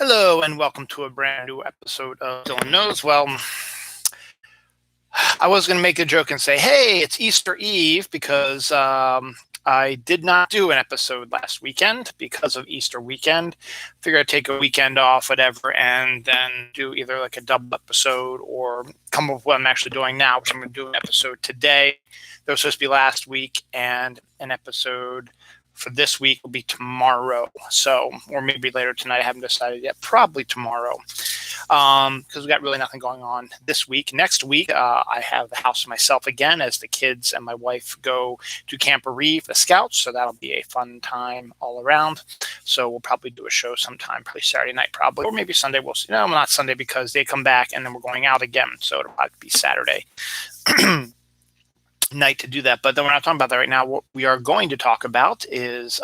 Hello and welcome to a brand new episode of Dylan Knows. Well, I was going to make a joke and say, hey, it's Easter Eve because I did not do an episode last weekend because of Easter weekend. Figured I'd take a weekend off, whatever, and then do either like a double episode or come up with what I'm actually doing now, which I'm going to do an episode today. That was supposed to be last week, and an episode for this week will be tomorrow. So, or maybe later tonight. I haven't decided yet. Probably tomorrow, because we got really nothing going on this week. Next week, I have the house to myself again as the kids and my wife go to Camp Reeve, the Scouts. So that'll be a fun time all around. So we'll probably do a show sometime, probably Saturday night, probably, or maybe Sunday. We'll see. No, not Sunday because they come back and then we're going out again. So it'll probably be Saturday night to do that. But then we're not talking about that right now. What we are going to talk about is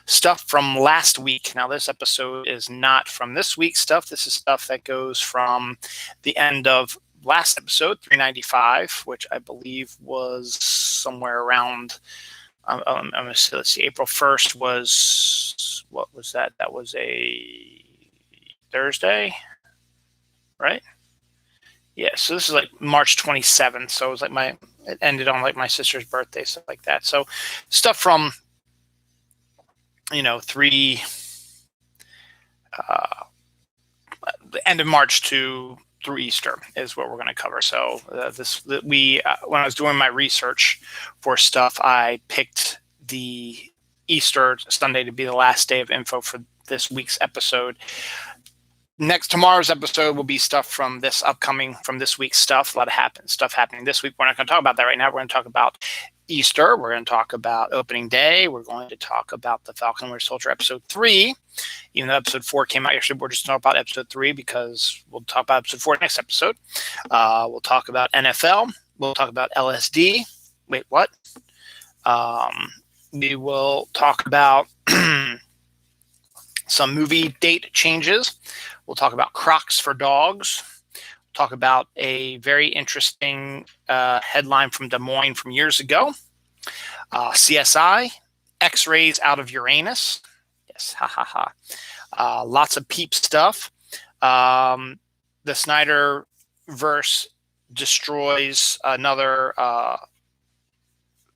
stuff from last week. Now, this episode is not from this week's stuff. This is stuff that goes from the end of last episode, 395, which I believe was somewhere around, I'm going to say, let's see, April 1st was, what was that? That was a Thursday, right? Yeah, so this is like March 27th. So it was like it ended on like my sister's birthday, stuff like that. So stuff from, the end of March through Easter is what we're going to cover. So when I was doing my research for stuff, I picked the Easter Sunday to be the last day of info for this week's episode. Tomorrow's episode will be stuff from this week's stuff. A lot of stuff happening this week. We're not going to talk about that right now. We're going to talk about Easter. We're going to talk about opening day. We're going to talk about the Falcon and Winter Soldier episode 3. Even though episode 4 came out yesterday, we're just talking about episode 3 because we'll talk about episode 4 next episode. We'll talk about NFL. We'll talk about LSD. Wait, what? We will talk about some movie date changes. We'll talk about Crocs for dogs. We'll talk about a very interesting headline from Des Moines from years ago. CSI, X-rays out of Uranus. Yes, ha ha ha. Lots of Peep stuff. The Snyderverse destroys another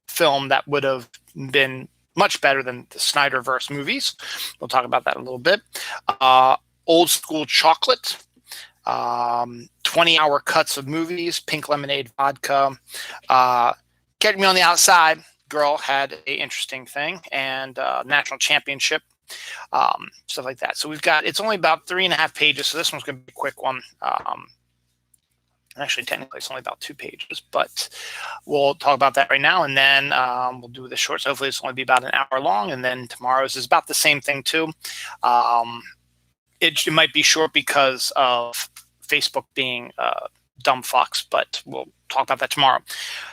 film that would have been much better than the Snyderverse movies. We'll talk about that a little bit. Old School Chocolate, 20-hour cuts of movies, Pink Lemonade Vodka. Get Me on the Outside, Girl had an interesting thing, and National Championship, stuff like that. So it's only about 3.5 pages, so this one's going to be a quick one. Actually, technically, it's only about 2 pages, but we'll talk about that right now, and then we'll do the shorts. Hopefully, it's only be about an hour long, and then tomorrow's is about the same thing, too. It might be short because of Facebook being dumb fucks, but we'll talk about that tomorrow.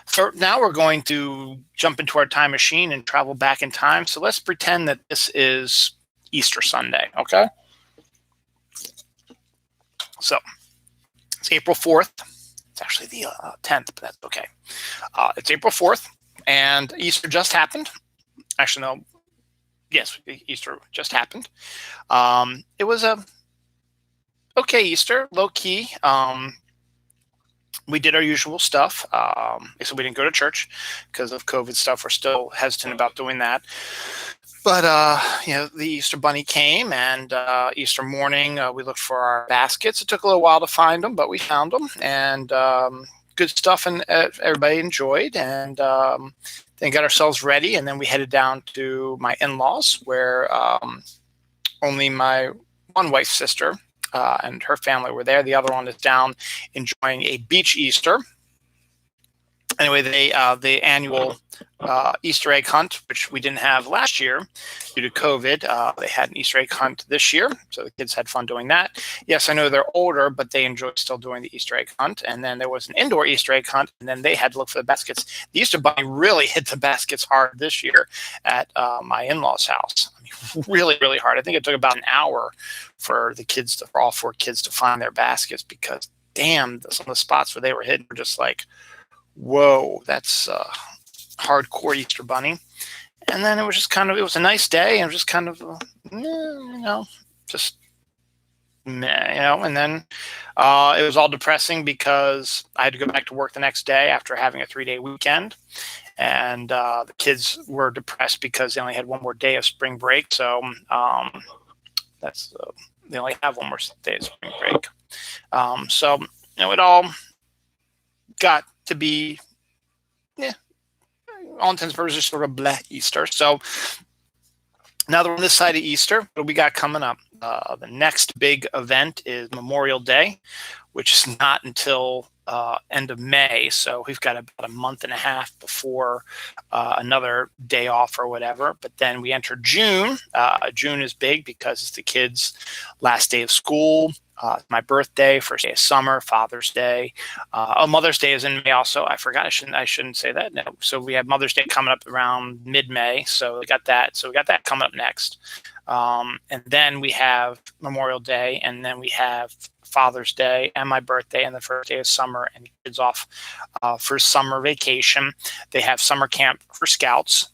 So now we're going to jump into our time machine and travel back in time. So let's pretend that this is Easter Sunday, okay? So it's April 4th. It's actually the 10th, but that's okay. It's April 4th, and Easter just happened. Actually, no. Yes, Easter just happened. It was a okay Easter, low key. We did our usual stuff. So we didn't go to church because of COVID stuff. We're still hesitant about doing that. But the Easter Bunny came, and Easter morning we looked for our baskets. It took a little while to find them, but we found them, and good stuff, and everybody enjoyed. And then got ourselves ready, and then we headed down to my in-laws, where only my one wife's sister and her family were there. The other one is down enjoying a beach Easter. Anyway, the annual Easter egg hunt, which we didn't have last year due to COVID, they had an Easter egg hunt this year, so the kids had fun doing that. Yes, I know they're older, but they enjoy still doing the Easter egg hunt. And then there was an indoor Easter egg hunt, and then they had to look for the baskets. The Easter Bunny really hit the baskets hard this year at my in-laws' house. I mean, really, really hard. I think it took about an hour for all 4 kids to find their baskets because, damn, some of the spots where they were hitting were just like, whoa, that's hardcore Easter Bunny. And then it was a nice day, and it was just kind of, just meh, and then it was all depressing because I had to go back to work the next day after having a 3-day weekend. And the kids were depressed because they only had one more day of spring break. So that's they only have one more day of spring break. So it all got to be, yeah, all intents and purposes, sort of blah Easter. So now that we're on this side of Easter, what do we got coming up? The next big event is Memorial Day, which is not until end of May. So we've got about a month and a half before another day off or whatever. But then we enter June. June is big because it's the kids' last day of school. My birthday, first day of summer, Father's Day. Mother's Day is in May also. I forgot. I shouldn't say that. No. So we have Mother's Day coming up around mid-May. So we got that. So we got that coming up next. And then we have Memorial Day, and then we have Father's Day and my birthday and the first day of summer, and kids off for summer vacation. They have summer camp for scouts.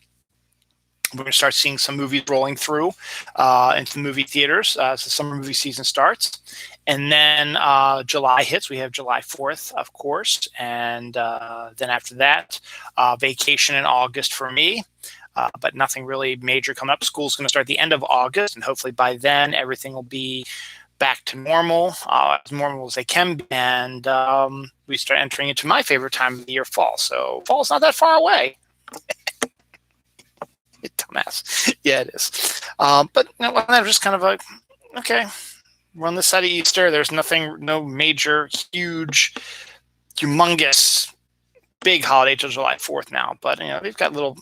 We're going to start seeing some movies rolling through into the movie theaters as the summer movie season starts. And then July hits. We have July 4th, of course. And then after that, vacation in August for me. But nothing really major coming up. School's going to start at the end of August. And hopefully by then, everything will be back to normal, as normal as they can be. And we start entering into my favorite time of the year, fall. So fall's not that far away. Dumbass. Yeah, it is. But I'm just kind of like, okay, we're on this side of Easter. There's no major, huge, humongous, big holiday till July 4th now. But, we've got little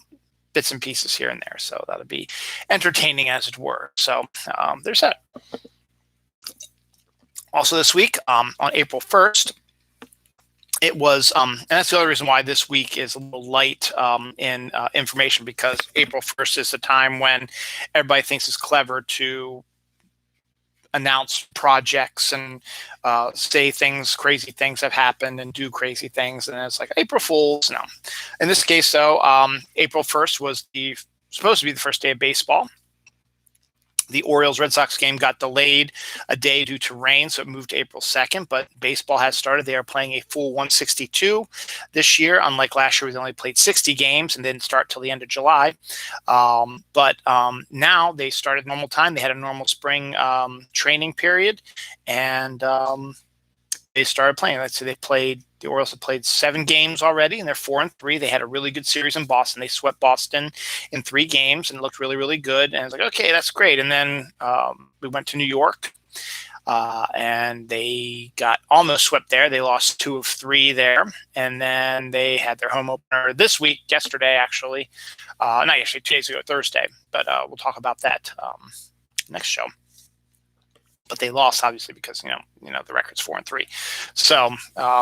bits and pieces here and there. So that'll be entertaining, as it were. So there's that. Also this week, on April 1st, it was, and that's the other reason why this week is a little light in information, because April 1st is the time when everybody thinks it's clever to announce projects and say things, crazy things have happened, and do crazy things. And it's like April Fools. No. In this case, though, April 1st was supposed to be the first day of baseball. The Orioles-Red Sox game got delayed a day due to rain, so it moved to April 2nd. But baseball has started. They are playing a full 162 this year. Unlike last year, we only played 60 games and didn't start till the end of July. But now they started normal time. They had a normal spring training period, and they started playing. Let's say the Orioles have played 7 games already, and they're 4-3. They had a really good series in Boston. They swept Boston in 3 games and looked really, really good. And it's like, okay, that's great. And then we went to New York, and they got almost swept there. They lost 2 of 3 there. And then they had their home opener this week, yesterday, actually. Not yesterday, 2 days ago, Thursday. But we'll talk about that next show. But they lost, obviously, because the record's 4-3. So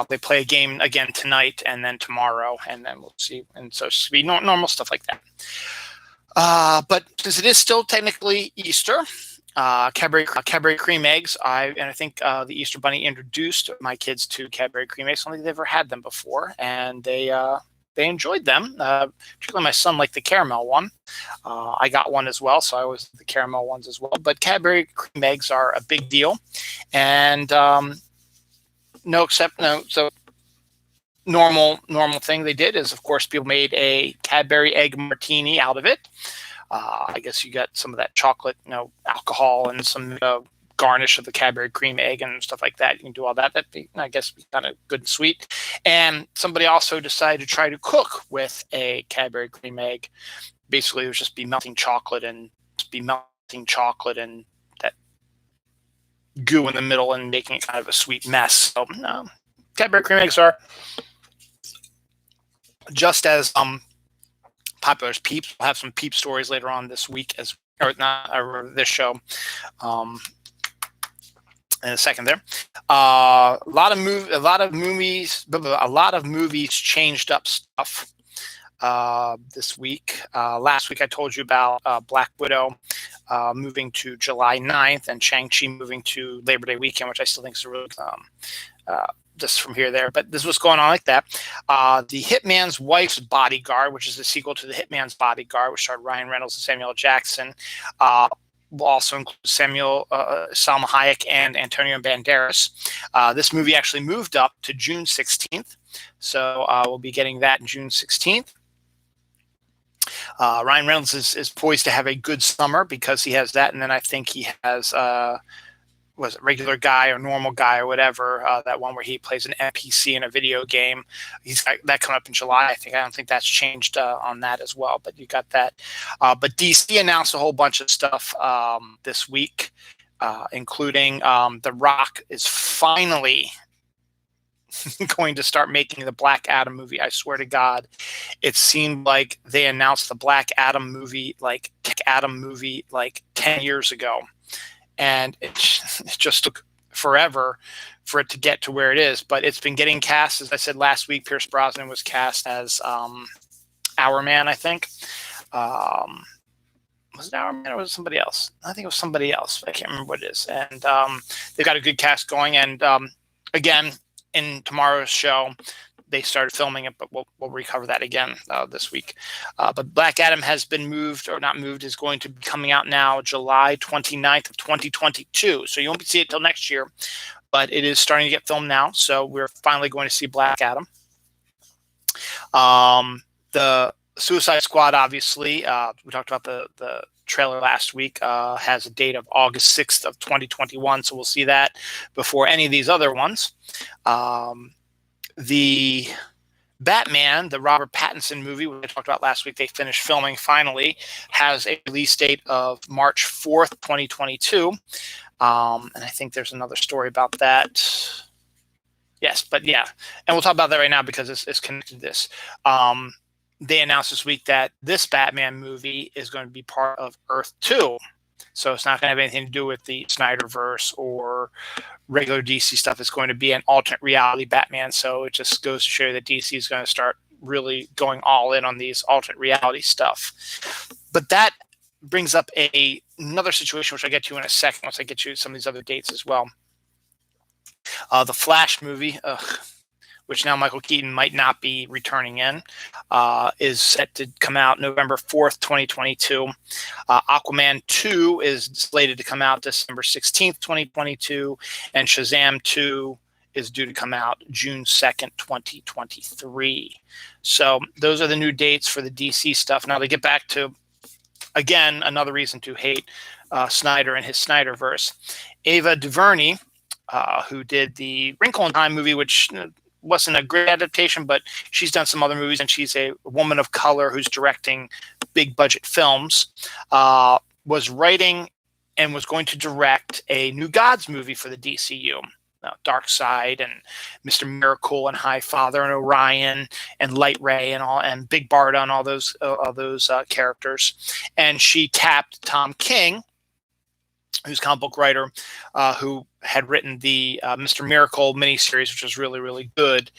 they play a game again tonight and then tomorrow, and then we'll see. And so it's be normal stuff like that. But since it is still technically Easter, Cadbury cream eggs. I think the Easter Bunny introduced my kids to Cadbury cream eggs. I don't think they've ever had them before, and they enjoyed them. Particularly my son liked the caramel one. I got one as well, so I always the caramel ones as well. But Cadbury cream eggs are a big deal, and so normal thing they did is, of course, people made a Cadbury egg martini out of it. I guess you got some of that chocolate, alcohol, and some garnish of the Cadbury cream egg and stuff like that. You can do all that. That'd be, I guess, kind of good and sweet. And somebody also decided to try to cook with a Cadbury cream egg. Basically, it would just be melting chocolate and that goo in the middle and making it kind of a sweet mess. So Cadbury cream eggs are just as popular as Peeps. We'll have some Peep stories later on this week, or this show. In a second there. A lot of movies changed up stuff this week. Last week I told you about Black Widow moving to July 9th and Shang-Chi moving to Labor Day weekend, which I still think is a really just from here to there. But this was going on like that. The Hitman's Wife's Bodyguard, which is the sequel to The Hitman's Bodyguard, which starred Ryan Reynolds and Samuel L. Jackson, will also include Salma Hayek and Antonio Banderas. This movie actually moved up to June 16th, so we'll be getting that June 16th. Ryan Reynolds is poised to have a good summer because he has that, and then I think he has was it Regular Guy or Normal Guy or whatever, that one where he plays an NPC in a video game. He's got that coming up in July. I don't think that's changed on that as well, but you got that. But DC announced a whole bunch of stuff this week, including The Rock is finally going to start making the Black Adam movie. I swear to God, it seemed like they announced the Black Adam movie like 10 years ago. And it just took forever for it to get to where it is. But it's been getting cast. As I said last week, Pierce Brosnan was cast as Our Man, I think. Was it Our Man or was it somebody else? I think it was somebody else. I can't remember what it is. And they've got a good cast going. And again, in tomorrow's show, they started filming it, but we'll recover that again this week. But Black Adam has been moved, or not moved, is going to be coming out now July 29th of 2022. So you won't see it till next year, but it is starting to get filmed now. So we're finally going to see Black Adam. The Suicide Squad, obviously, we talked about the trailer last week, has a date of August 6th of 2021. So we'll see that before any of these other ones. The Batman, the Robert Pattinson movie, which I talked about last week, they finished filming finally, has a release date of March 4th, 2022. And I think there's another story about that. Yes, but yeah. And we'll talk about that right now because it's connected to this. They announced this week that this Batman movie is going to be part of Earth 2. So it's not going to have anything to do with the Snyderverse or regular DC stuff. It's going to be an alternate reality Batman. So it just goes to show you that DC is going to start really going all in on these alternate reality stuff. But that brings up another situation, which I'll get to in a second once I get you some of these other dates as well. The Flash movie, which now Michael Keaton might not be returning in, is set to come out November 4th, 2022. Aquaman 2 is slated to come out December 16th, 2022. And Shazam 2 is due to come out June 2nd, 2023. So those are the new dates for the DC stuff. Now they get back to, again, another reason to hate Snyder and his Snyderverse. Ava DuVernay, who did the Wrinkle in Time movie, which wasn't a great adaptation, but she's done some other movies, and she's a woman of color who's directing big budget films, was writing and was going to direct a New Gods movie for the DCU. Darkseid and Mr. Miracle and High Father and Orion and Light Ray and all, and Big Barda and all those characters. And she tapped Tom King, who's a comic book writer, who had written the Mr. Miracle miniseries, which was really, really good.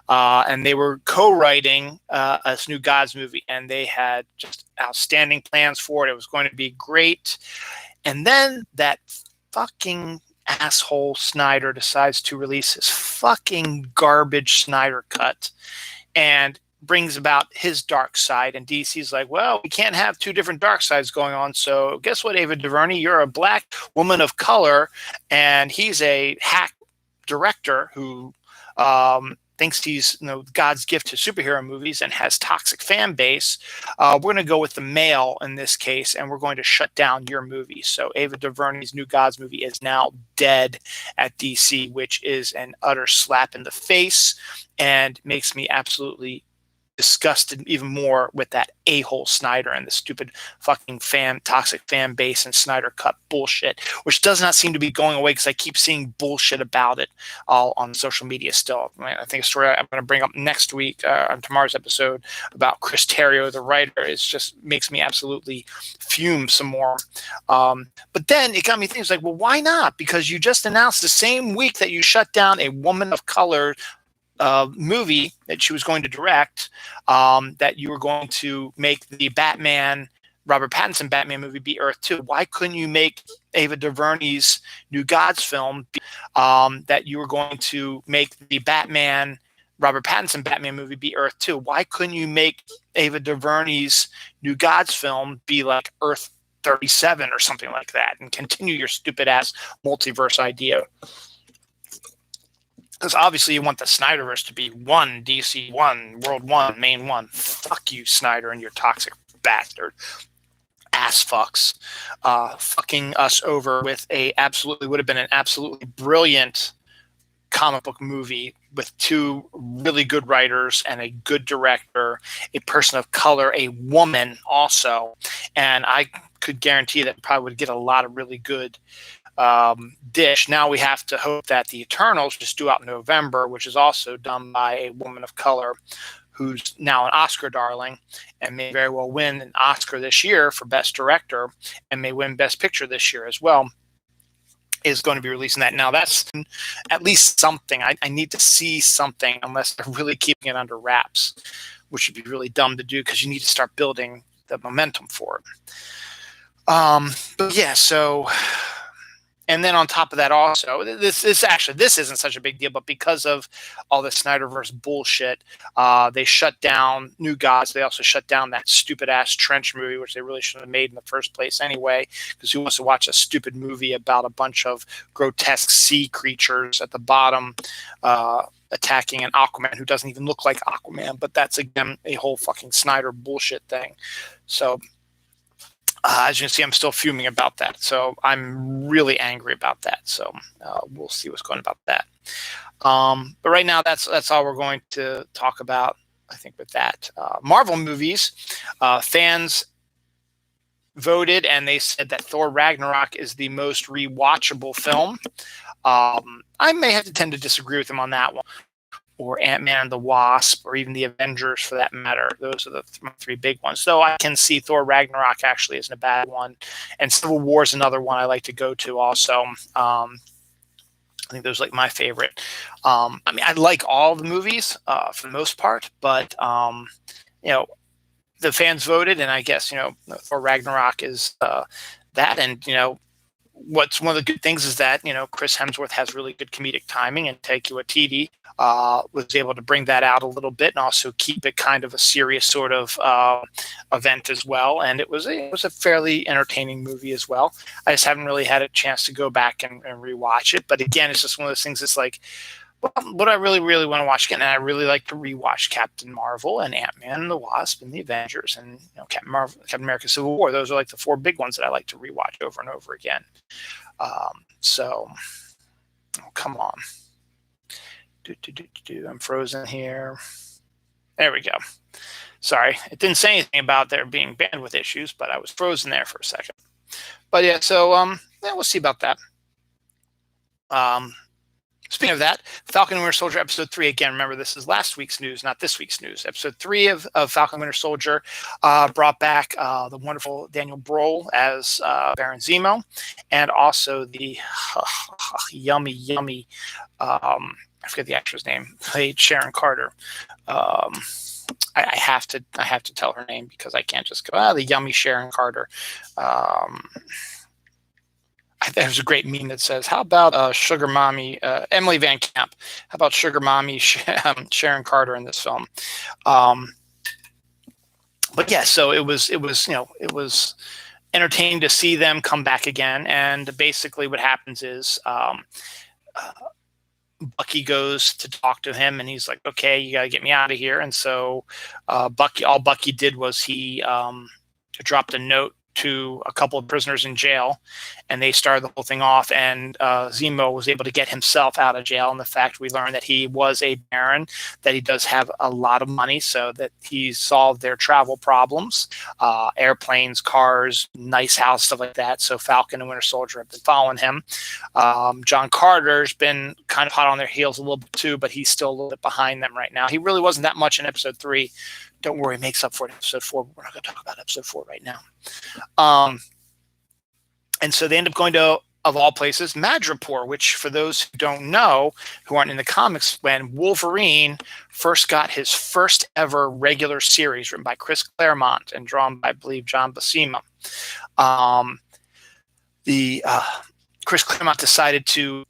And they were co-writing this New Gods movie, and they had just outstanding plans for it. It was going to be great. And then that fucking asshole Snyder decides to release his fucking garbage Snyder cut and brings about his dark side, and DC's like, well, we can't have two different dark sides going on. So guess what, Ava DuVernay, you're a black woman of color, and he's a hack director who thinks he's God's gift to superhero movies and has toxic fan base. We're going to go with the male in this case, and we're going to shut down your movie. So Ava DuVernay's New Gods movie is now dead at DC, which is an utter slap in the face and makes me absolutely disgusted even more with that a-hole Snyder and the stupid fucking toxic fan base and Snyder cut bullshit, which does not seem to be going away because I keep seeing bullshit about it all on social media still. I think a story I'm going to bring up next week on tomorrow's episode about Chris Terrio, the writer, is just makes me absolutely fume some more. But then it got me thinking, like, well, why not? Because you just announced the same week that you shut down a woman of color movie that she was going to direct, that you were going to make the Robert Pattinson Batman movie be Earth 2. Why couldn't you make Ava DuVernay's New Gods film that you were going to make the Robert Pattinson Batman movie be Earth 2? Why couldn't you make Ava DuVernay's New Gods film be like Earth 37 or something like that, and continue your stupid ass multiverse idea. Because obviously you want the Snyderverse to be one, DC one, World one, Main one. Fuck you, Snyder, and your toxic bastard ass fucks, fucking us over with would have been an absolutely brilliant comic book movie with two really good writers and a good director, a person of color, a woman also, and I could guarantee that probably would get a lot of really good dish. Now we have to hope that the Eternals just due out in November, which is also done by a woman of color who's now an Oscar darling and may very well win an Oscar this year for Best Director and may win Best Picture this year as well, is going to be releasing that. Now that's at least something. I need to see something unless they're really keeping it under wraps, which would be really dumb to do because you need to start building the momentum for it. But yeah, so... And then on top of that, also, this isn't such a big deal, but because of all the Snyderverse bullshit, they shut down New Gods. They also shut down that stupid ass Trench movie, which they really shouldn't have made in the first place anyway. Because who wants to watch a stupid movie about a bunch of grotesque sea creatures at the bottom attacking an Aquaman who doesn't even look like Aquaman? But that's again a whole fucking Snyder bullshit thing. So. As you can see, I'm still fuming about that. So I'm really angry about that. So we'll see what's going on about that. But right now, that's all we're going to talk about, I think, with that. Marvel movies, fans voted, and they said that Thor Ragnarok is the most rewatchable film. I may have to tend to disagree with them on that one. Or Ant-Man and the Wasp, or even the Avengers for that matter. Those are the three big ones. Though I can see Thor Ragnarok actually isn't a bad one. And Civil War is another one I like to go to also. I think those are like my favorite. I mean, I like all the movies for the most part, but, you know, the fans voted, and I guess, you know, Thor Ragnarok is that. And, you know, what's one of the good things is that, you know, Chris Hemsworth has really good comedic timing, and Taika Waititi was able to bring that out a little bit and also keep it kind of a serious sort of event as well. And it was a fairly entertaining movie as well. I just haven't really had a chance to go back and rewatch it. But again, it's just one of those things that's like, well, what I really, really want to watch again, and I really like to rewatch Captain Marvel and Ant-Man and the Wasp and the Avengers and, you know, Captain America Civil War. Those are like the four big ones that I like to rewatch over and over again. So, come on. I'm frozen here. There we go. Sorry, it didn't say anything about there being bandwidth issues, but I was frozen there for a second. But yeah, so yeah, we'll see about that. Speaking of that, Falcon and Winter Soldier Episode 3, again, remember this is last week's news, not this week's news. Episode 3 of Falcon and Winter Soldier brought back the wonderful Daniel Brühl as Baron Zemo, and also the yummy, I forget the actress name, played Sharon Carter. I have to tell her name because I can't just go, the yummy Sharon Carter. There's a great meme that says, how about Sugar Mommy, Emily Van Camp? How about Sugar Mommy Sharon Carter in this film? But yeah, so it was, you know, it was entertaining to see them come back again. And basically what happens is Bucky goes to talk to him, and he's like, okay, you got to get me out of here. And so all Bucky did was he dropped a note to a couple of prisoners in jail, and they started the whole thing off, and Zemo was able to get himself out of jail. And the fact we learned that he was a baron, that he does have a lot of money, so that he solved their travel problems, airplanes, cars, nice house, stuff like that. So Falcon and Winter Soldier have been following him. John Carter's been kind of hot on their heels a little bit too, but he's still a little bit behind them right now. He really wasn't that much in episode 3. Don't worry, makes up for it in episode 4. But we're not going to talk about episode 4 right now. And so they end up going to, of all places, Madripoor, which for those who don't know, who aren't in the comics, when Wolverine first got his first ever regular series written by Chris Claremont and drawn by, I believe, John Buscema. Chris Claremont decided to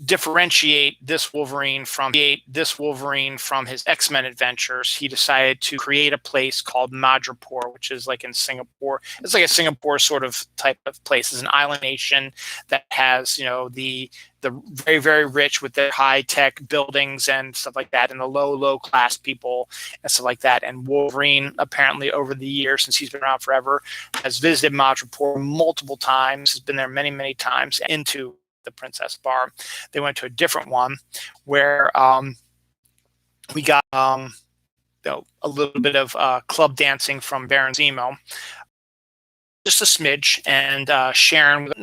differentiate this Wolverine from his X-Men adventures, he decided to create a place called Madripoor, which is like in Singapore. It's like a Singapore sort of type of place. It's an island nation that has, the very, very rich with their high-tech buildings and stuff like that, and the low class people and stuff like that. And Wolverine, apparently over the years, since he's been around forever, has visited Madripoor multiple times, has been there many, many times, into the Princess Bar. They went to a different one where we got a little bit of club dancing from Baron Zemo, just a smidge, and Sharon,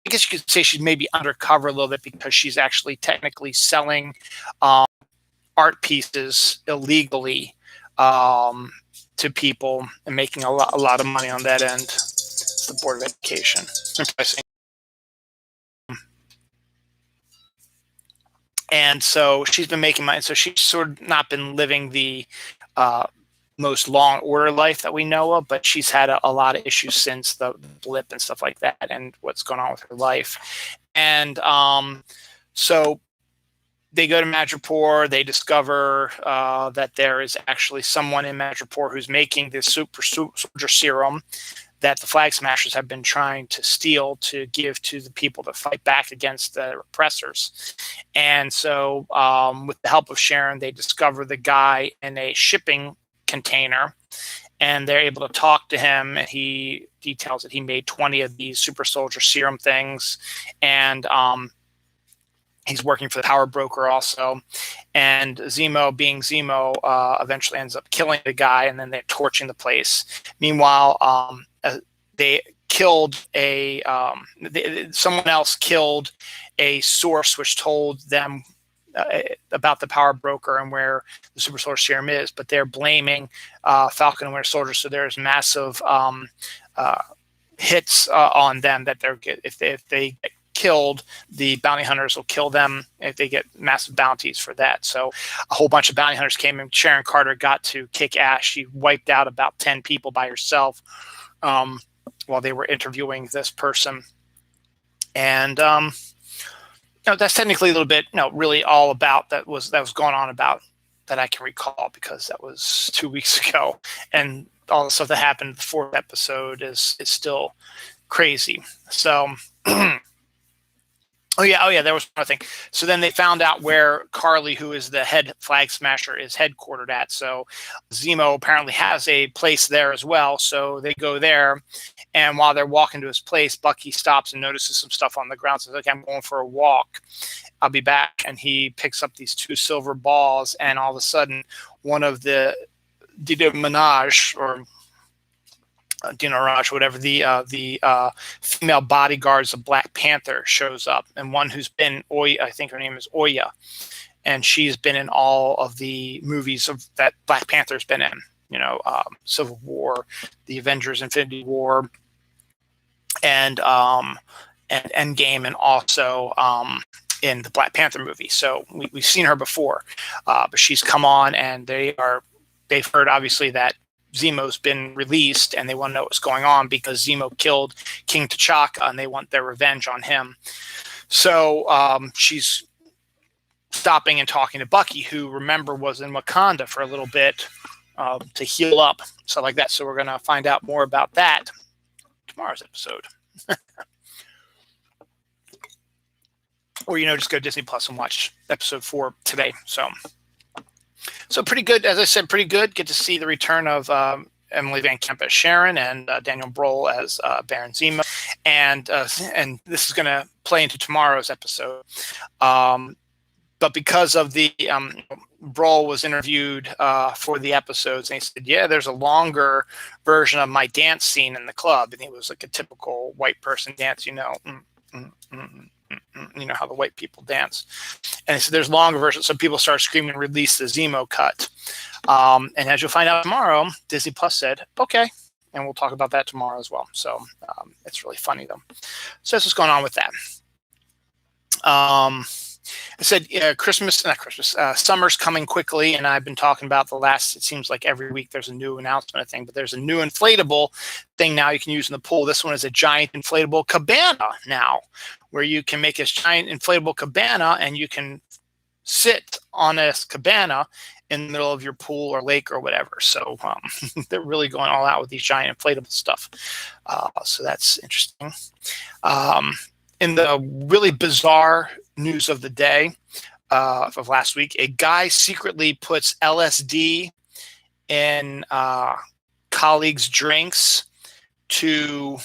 I guess you could say she's maybe undercover a little bit because she's actually technically selling art pieces illegally to people and making a lot of money on that end. It's the Board of Education. And so she's been making money. So she's sort of not been living the most long order life that we know of, but she's had a lot of issues since the blip and stuff like that and what's going on with her life. And so they go to Madripoor. They discover that there is actually someone in Madripoor who's making this super soldier serum that the Flag Smashers have been trying to steal to give to the people to fight back against the oppressors. And so with the help of Sharon, they discover the guy in a shipping container, and they're able to talk to him, and he details that he made 20 of these super soldier serum things, and he's working for the power broker also. And Zemo, being Zemo, eventually ends up killing the guy, and then they're torching the place. Meanwhile, they killed someone else killed a source which told them about the power broker and where the super soldier serum is, but they're blaming Falcon and Winter Soldier. So there's massive hits on them that if they get killed, the bounty hunters will kill them if they get massive bounties for that. So a whole bunch of bounty hunters came in. Sharon Carter got to kick ass. She wiped out about 10 people by herself while they were interviewing this person. And that's technically a little bit, really all about that was going on about that I can recall, because that was 2 weeks ago, and all the stuff that happened in the 4th episode is still crazy. So Oh yeah, there was one thing. So then they found out where Carly, who is the head Flag Smasher, is headquartered at. So Zemo apparently has a place there as well. So they go there, and while they're walking to his place, Bucky stops and notices some stuff on the ground. Says, "Okay, I'm going for a walk. I'll be back." And he picks up these 2 silver balls, and all of a sudden, one of the Minaj, or Dina Raj, whatever, the female bodyguards of Black Panther shows up, and one who's been Oya, I think her name is Oya, and she's been in all of the movies that Black Panther's been in, Civil War, the Avengers, Infinity War, and Endgame, and also in the Black Panther movie. So we've seen her before, but she's come on, and they've heard obviously that Zemo's been released, and they want to know what's going on because Zemo killed King T'Chaka, and they want their revenge on him. So she's stopping and talking to Bucky, who, remember, was in Wakanda for a little bit to heal up, stuff like that. So we're going to find out more about that tomorrow's episode. Or, just go to Disney Plus and watch episode 4 today. So pretty good, as I said, pretty good. Get to see the return of Emily Van Camp as Sharon, and Daniel Brohl as Baron Zemo, and this is going to play into tomorrow's episode. But because of the Brohl was interviewed for the episodes, and he said, "Yeah, there's a longer version of my dance scene in the club," and it was like a typical white person dance, you know how the white people dance. And so there's longer versions. So people start screaming, "Release the Zemo cut." And as you'll find out tomorrow, Disney Plus said, "Okay." And we'll talk about that tomorrow as well. So it's really funny, though. So that's what's going on with that. I said summer's coming quickly, and I've been talking about it seems like every week there's a new announcement thing, but there's a new inflatable thing now you can use in the pool. This one is a giant inflatable cabana now, where you can make a giant inflatable cabana and you can sit on a cabana in the middle of your pool or lake or whatever. So they're really going all out with these giant inflatable stuff. So that's interesting. In the really bizarre news of the day of last week, a guy secretly puts LSD in colleagues' drinks to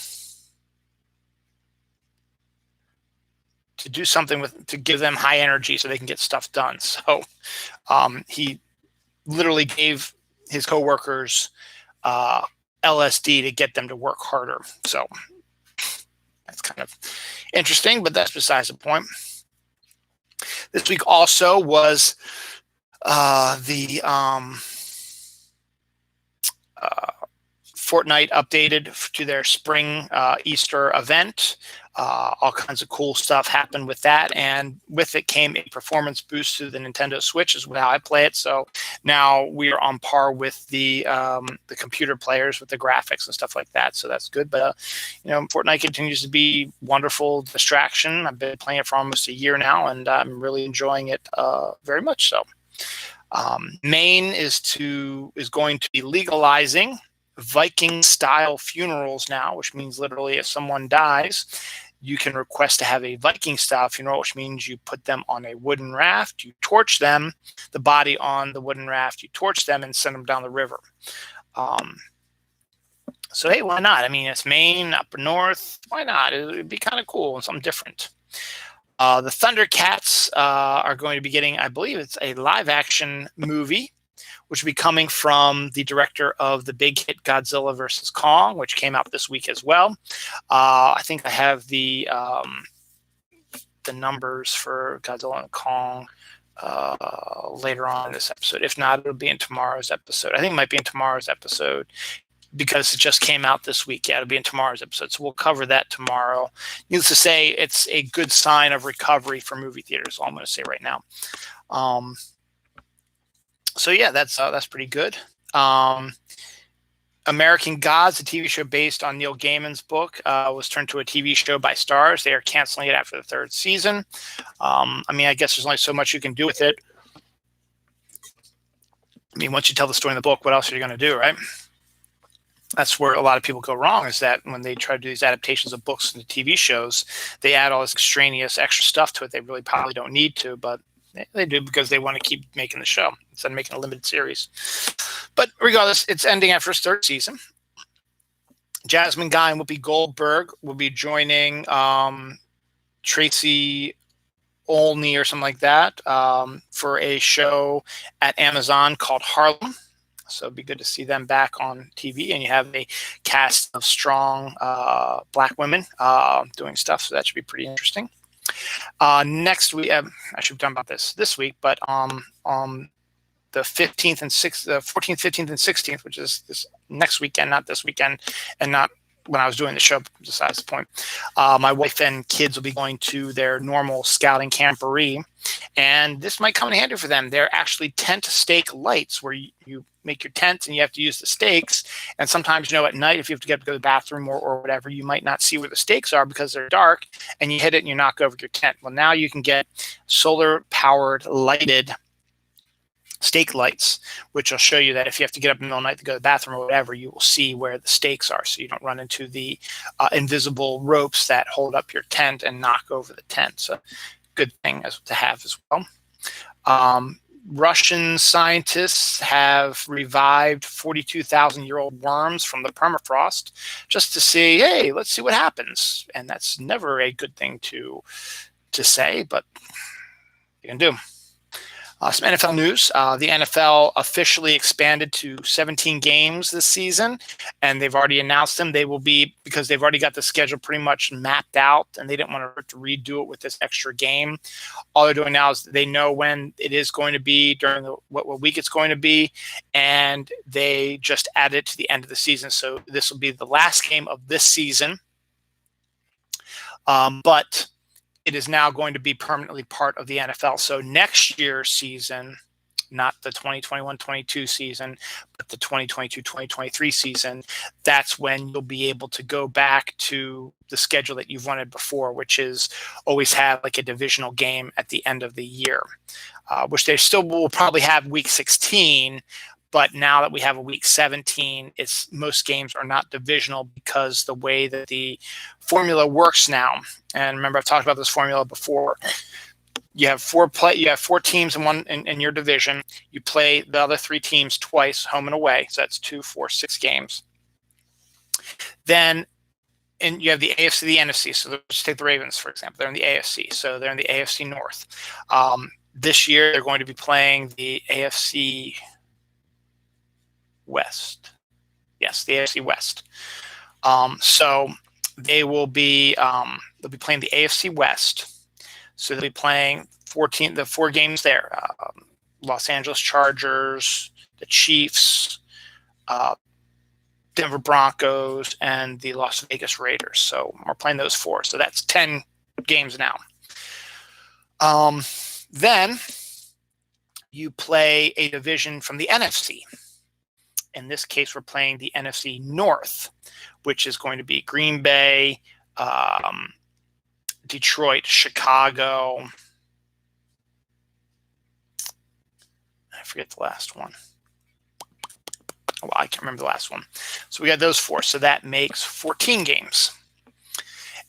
do something to give them high energy so they can get stuff done. So he literally gave his coworkers LSD to get them to work harder. So that's kind of interesting, but that's besides the point. This week also was the Fortnite updated to their spring Easter event. All kinds of cool stuff happened with that, and with it came a performance boost to the Nintendo Switch, is how I play it. So now we are on par with the computer players with the graphics and stuff like that. So that's good. But Fortnite continues to be wonderful distraction. I've been playing it for almost a year now, and I'm really enjoying it very much. So Maine is going to be legalizing Viking-style funerals now, which means literally if someone dies, you can request to have a Viking-style funeral, which means you put them on a wooden raft, you torch them, the body on the wooden raft, you torch them and send them down the river. So, hey, why not? I mean, it's Maine, up north. Why not? It would be kind of cool and something different. The Thundercats are going to be getting, I believe it's a live-action movie, which will be coming from the director of the big hit Godzilla vs. Kong, which came out this week as well. I think I have the numbers for Godzilla and Kong later on in this episode. If not, it'll be in tomorrow's episode. I think it might be in tomorrow's episode because it just came out this week. Yeah, it'll be in tomorrow's episode. So we'll cover that tomorrow. Needless to say, it's a good sign of recovery for movie theaters, all I'm going to say right now. So yeah, that's pretty good. American Gods, a TV show based on Neil Gaiman's book, was turned to a TV show by Starz. They are canceling it after the third season. I mean, I guess there's only so much you can do with it. I mean, once you tell the story in the book, what else are you going to do, right? That's where a lot of people go wrong, is that when they try to do these adaptations of books into TV shows, they add all this extraneous extra stuff to it they really probably don't need to, but they do because they want to keep making the show instead of making a limited series. But regardless, it's ending after its third season. Jasmine Guy and Whoopi Goldberg will be joining Tracy Olney or something like that for a show at Amazon called Harlem. So it'd be good to see them back on TV, and you have a cast of strong black women doing stuff. So that should be pretty interesting. Next week, I should have done about this week, but on the 15th and 14th, 15th, and 16th, which is this next weekend, not this weekend, and not when I was doing the show, besides the point. My wife and kids will be going to their normal scouting camporee, and this might come in handy for them. They're actually tent stake lights where you make your tent and you have to use the stakes. And sometimes, at night, if you have to get up to go to the bathroom or whatever, you might not see where the stakes are because they're dark, and you hit it and you knock over your tent. Well, now you can get solar-powered lighted stake lights, which will show you that if you have to get up in the middle of the night to go to the bathroom or whatever, you will see where the stakes are, so you don't run into the invisible ropes that hold up your tent and knock over the tent. So good thing to have as well. Russian scientists have revived 42,000-year-old worms from the permafrost just to see, hey, let's see what happens. And that's never a good thing to say, but you can do. Some NFL news. The NFL officially expanded to 17 games this season, and they've already announced them. They will be, because they've already got the schedule pretty much mapped out, and they didn't want to redo it with this extra game. All they're doing now is they know when it is going to be, during what week it's going to be, and they just add it to the end of the season. So this will be the last game of this season. But it is now going to be permanently part of the NFL. So next year's season, not the 2021-22 season, but the 2022-2023 season, that's when you'll be able to go back to the schedule that you've wanted before, which is always have like a divisional game at the end of the year, which they still will probably have week 16. But now that we have a week 17, most games are not divisional because the way that the formula works now. And remember, I've talked about this formula before. You have four teams in your division. You play the other 3 teams twice, home and away. So that's 2, 4, 6 games. Then, and you have the AFC, the NFC. So let's take the Ravens, for example. They're in the AFC. So they're in the AFC North. This year, they're going to be playing the AFC West. Yes, the AFC West. So they'll be playing the AFC West. So they'll be playing the 4 games there. Los Angeles Chargers, the Chiefs, Denver Broncos, and the Las Vegas Raiders. So we're playing those 4. So that's 10 games now. Then you play a division from the NFC. In this case, we're playing the NFC North, which is going to be Green Bay, Detroit, Chicago. I forget the last one. Well, I can't remember the last one. So we got those 4. So that makes 14 games.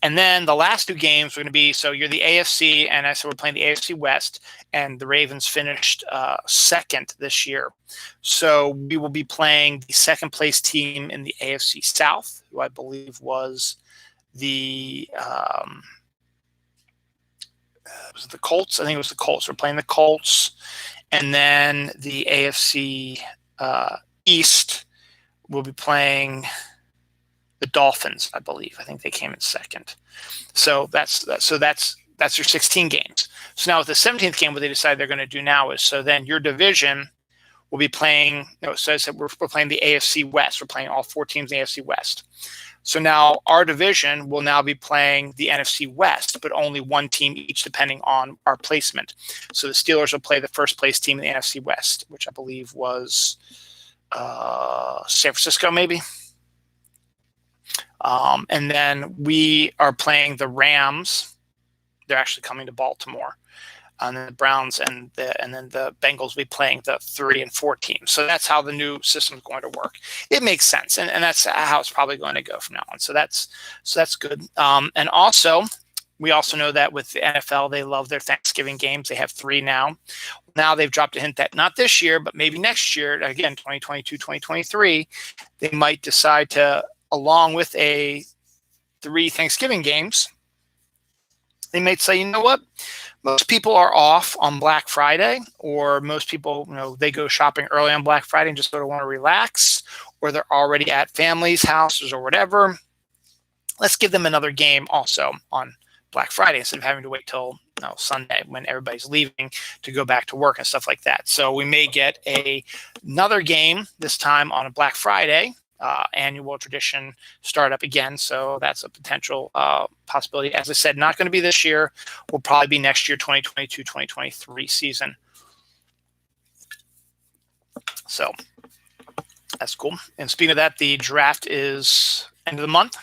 And then the last 2 games are going to be, so you're the AFC, and I said we're playing the AFC West, and the Ravens finished second this year. So we will be playing the second place team in the AFC South, who I believe was the was it the Colts? I think it was the Colts. We're playing the Colts. And then the AFC East will be playing the Dolphins, I believe. I think they came in second. So that's your 16 games. So now with the 17th game, what they decide they're going to do now is, so then your division will be playing, so I said we're playing the AFC West. We're playing all 4 teams in the AFC West. So now our division will now be playing the NFC West, but only 1 team each depending on our placement. So the Steelers will play the first place team in the NFC West, which I believe was San Francisco maybe. And then we are playing the Rams. They're actually coming to Baltimore. And then the Browns and then the Bengals will be playing the 3 and 4 teams. So that's how the new system is going to work. It makes sense, and that's how it's probably going to go from now on. So that's good. And also, we also know that with the NFL, they love their Thanksgiving games. They have 3 now. Now they've dropped a hint that not this year, but maybe next year, again, 2022, 2023, they might decide to, along with 3 Thanksgiving games, they might say, you know what? Most people are off on Black Friday, or most people, they go shopping early on Black Friday and just sort of want to relax, or they're already at families' houses or whatever. Let's give them another game also on Black Friday instead of having to wait till Sunday when everybody's leaving to go back to work and stuff like that. So we may get another game this time on a Black Friday. Annual tradition start up again. So that's a potential possibility. As I said, not going to be this year. Will probably be next year, 2022, 2023 season. So that's cool. And speaking of that, the draft is end of the month.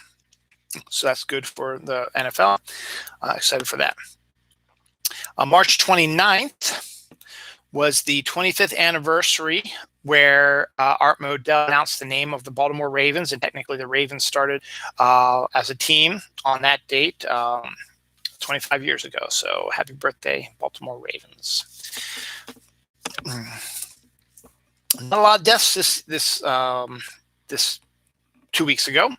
So that's good for the NFL. Excited for that. March 29th was the 25th anniversary where Art Modell announced the name of the Baltimore Ravens, and technically the Ravens started as a team on that date 25 years ago. So happy birthday, Baltimore Ravens. Not a lot of deaths this 2 weeks ago.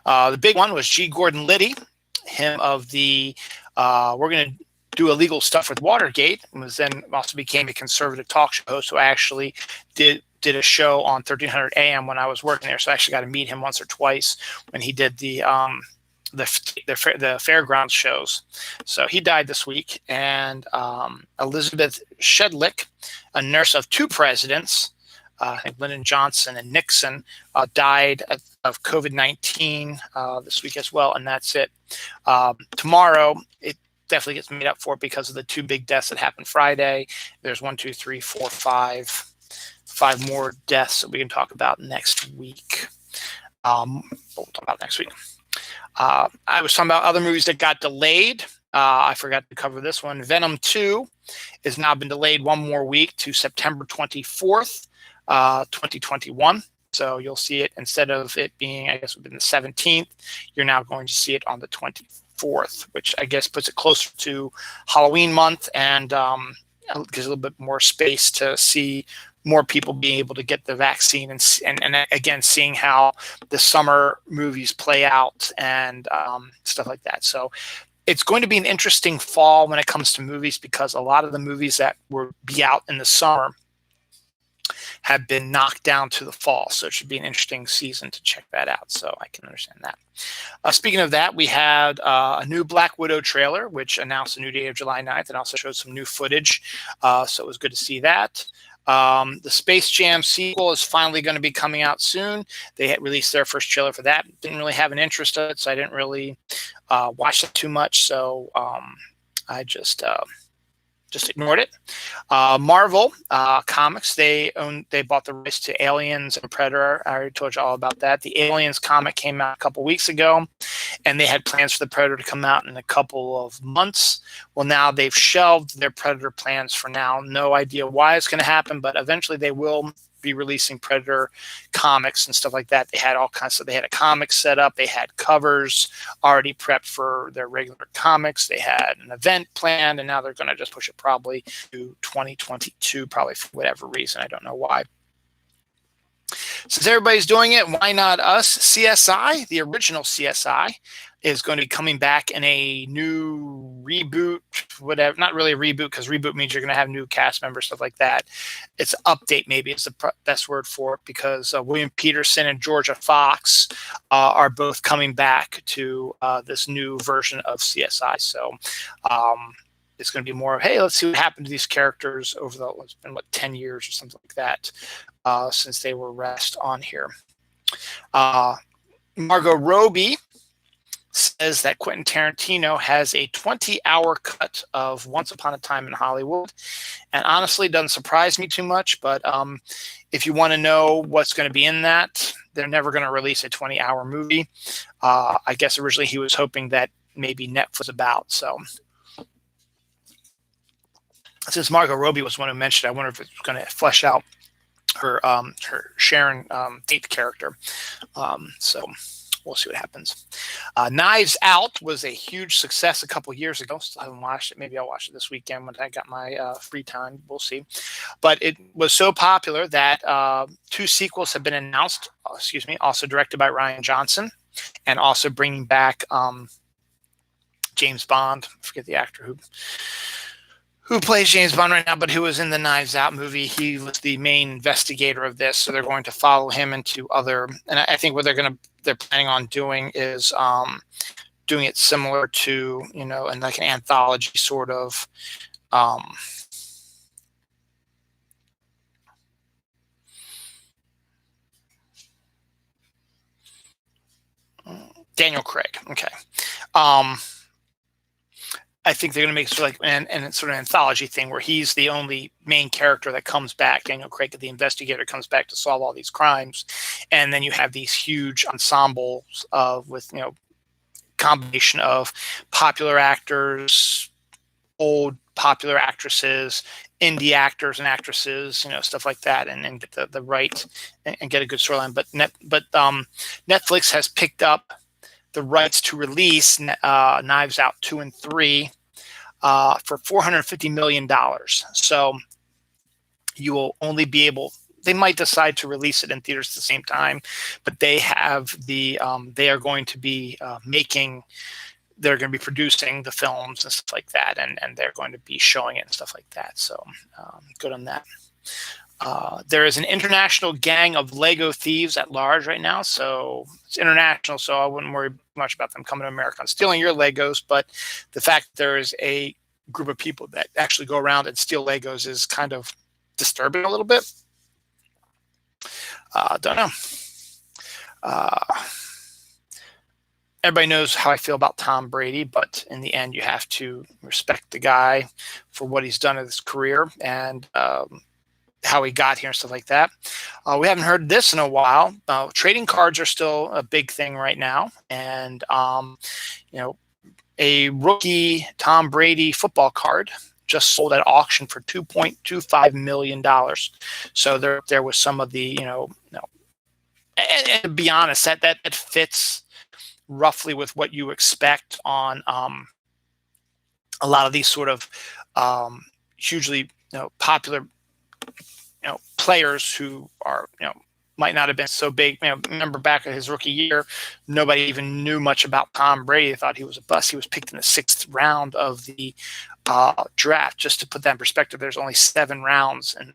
The big one was G. Gordon Liddy, him of the we're going to do illegal stuff with Watergate, and then also became a conservative talk show host who actually did a show on 1300 AM when I was working there. So I actually got to meet him once or twice when he did the fairgrounds shows. So he died this week. And Elizabeth Shedlick, a nurse of 2 presidents, I think Lyndon Johnson and Nixon, died of COVID-19 this week as well. And that's it. Tomorrow, definitely gets made up for it because of the 2 big deaths that happened Friday. There's 1, 2, 3, 4, 5 more deaths that we can talk about next week. We'll talk about next week. I was talking about other movies that got delayed. I forgot to cover this one. Venom 2 has now been delayed 1 more week to September 24th, 2021. So you'll see it, instead of it being, I guess, within the 17th, you're now going to see it on the 24th, which I guess puts it closer to Halloween month and gives a little bit more space to see more people being able to get the vaccine, and again, seeing how the summer movies play out and stuff like that. So it's going to be an interesting fall when it comes to movies, because a lot of the movies that will be out in the summer have been knocked down to the fall. So it should be an interesting season to check that out. So I can understand that. Speaking of that, we had a new Black Widow trailer, which announced a new date of July 9th and also showed some new footage. So it was good to see that. The Space Jam sequel is finally going to be coming out soon. They had released their first trailer for that. Didn't really have an interest in it, so I didn't really watch it too much. So I just ignored it. Marvel Comics, they bought the rights to Aliens and Predator. I already told you all about that. The Aliens comic came out a couple weeks ago, and they had plans for the Predator to come out in a couple of months. Well, now they've shelved their Predator plans for now. No idea why it's going to happen, but eventually they will be releasing Predator comics and stuff like that. They had all kinds of, they had a comic set up, they had covers already prepped for their regular comics, they had an event planned, and now they're going to just push it probably to 2022, probably for whatever reason. I don't know why. Since everybody's doing it, why not us? CSI, the original CSI, is going to be coming back in a new reboot, whatever. Not really a reboot, because reboot means you're going to have new cast members, stuff like that. It's update, maybe is the best word for it, because William Peterson and Georgia Fox are both coming back to this new version of CSI. So it's going to be more of, hey, let's see what happened to these characters over the, it's been, 10 years or something like that since they were rest on here. Margot Robbie says that Quentin Tarantino has a 20-hour cut of Once Upon a Time in Hollywood. And honestly, it doesn't surprise me too much. But if you want to know what's going to be in that, they're never going to release a 20-hour movie. I guess originally he was hoping that maybe Netflix was about. So since Margot Robbie was one who mentioned, I wonder if it's going to flesh out her Sharon Tate character. So we'll see what happens. Knives Out was a huge success a couple years ago. Still haven't watched it. Maybe I'll watch it this weekend when I got my free time. We'll see. But it was so popular that 2 sequels have been announced. Also directed by Rian Johnson, and also bringing back James Bond. I forget the actor who plays James Bond right now, but who was in the Knives Out movie. He was the main investigator of this, so they're going to follow him into other. And I think what they're planning on doing is doing it similar to, in like an anthology sort of. Daniel Craig. Okay. I think they're going to make sort of like an sort of anthology thing where he's the only main character that comes back. Daniel Craig, the investigator, comes back to solve all these crimes, and then you have these huge ensembles with combination of popular actors, old popular actresses, indie actors and actresses, stuff like that, and get the right and get a good storyline. But Netflix has picked up the rights to release Knives Out 2 and 3 for $450 million. So you will only be able, they might decide to release it in theaters at the same time, but they have they are going to be they're going to be producing the films and stuff like that, and they're going to be showing it and stuff like that. So good on that. There is an international gang of Lego thieves at large right now. So it's international, so I wouldn't worry much about them coming to America and stealing your Legos. But the fact that there is a group of people that actually go around and steal Legos is kind of disturbing a little bit. Don't know. everybody knows how I feel about Tom Brady, but in the end, you have to respect the guy for what he's done in his career and how he got here and stuff like that. We haven't heard this in a while. Trading cards are still a big thing right now, and you know, a rookie Tom Brady football card just sold at auction for $2.25 million. So there was some of the and to be honest, that fits roughly with what you expect on a lot of these sort of hugely popular players who are might not have been so big. Remember back in his rookie year, nobody even knew much about Tom Brady. They thought he was a bust. He was picked in the 6th round of the draft. Just to put that in perspective, there's only 7 rounds in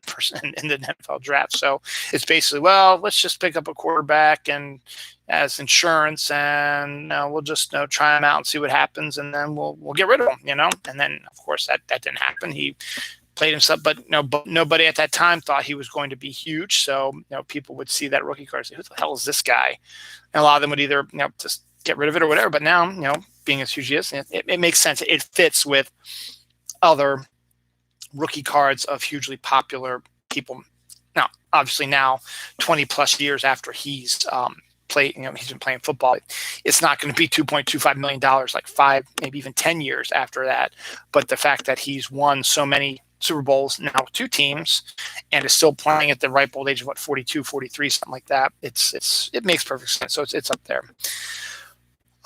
the NFL draft. So it's basically, well, let's just pick up a quarterback and as insurance, and we'll just try him out and see what happens, and then we'll get rid of him. And then of course that didn't happen. He played himself, but nobody at that time thought he was going to be huge. So people would see that rookie card and say, "Who the hell is this guy?" And a lot of them would either just get rid of it or whatever. But now being as huge as he is, it makes sense. It fits with other rookie cards of hugely popular people. Now, obviously, 20 plus years after he's he's been playing football, it's not going to be $2.25 million like 5, maybe even 10 years after that. But the fact that he's won so many Super Bowls now with 2 teams and is still playing at the ripe old age of 42, 43, something like that, it makes perfect sense. So it's up there.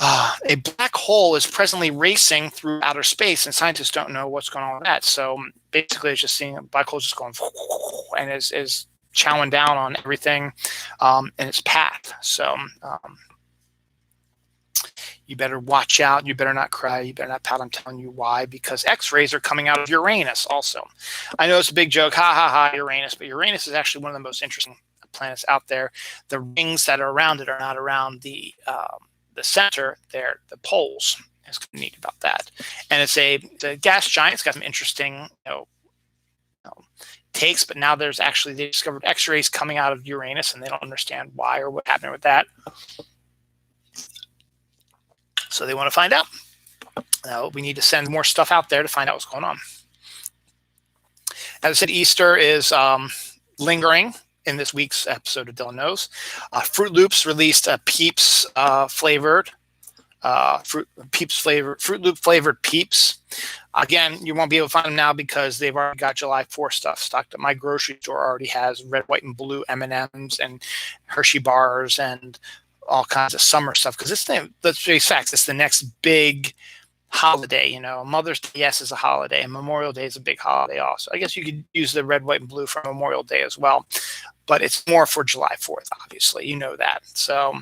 A black hole is presently racing through outer space, and scientists don't know what's going on with that. So basically, it's just seeing a black hole just going and is chowing down on everything in its path. So you better watch out. You better not cry. You better not pout. I'm telling you why. Because X-rays are coming out of Uranus also. I know it's a big joke. Ha, ha, ha, Uranus. But Uranus is actually one of the most interesting planets out there. The rings that are around it are not around the center. They're the poles. It's neat about that. And it's a gas giant. It's got some interesting takes. But now they discovered X-rays coming out of Uranus, and they don't understand why or what happened with that. So they want to find out. We need to send more stuff out there to find out what's going on. As I said, Easter is lingering in this week's episode of Dylan Knows. Fruit Loops released a Peeps flavored Fruit Loop flavored Peeps. Again, you won't be able to find them now because they've already got July 4th stuff stocked up. My grocery store already has red, white, and blue M&Ms and Hershey bars and all kinds of summer stuff, because let's face facts, it's the next big holiday. Mother's Day, yes, is a holiday, and Memorial Day is a big holiday also. I guess you could use the red, white, and blue for Memorial Day as well, but it's more for July 4th, obviously. That. So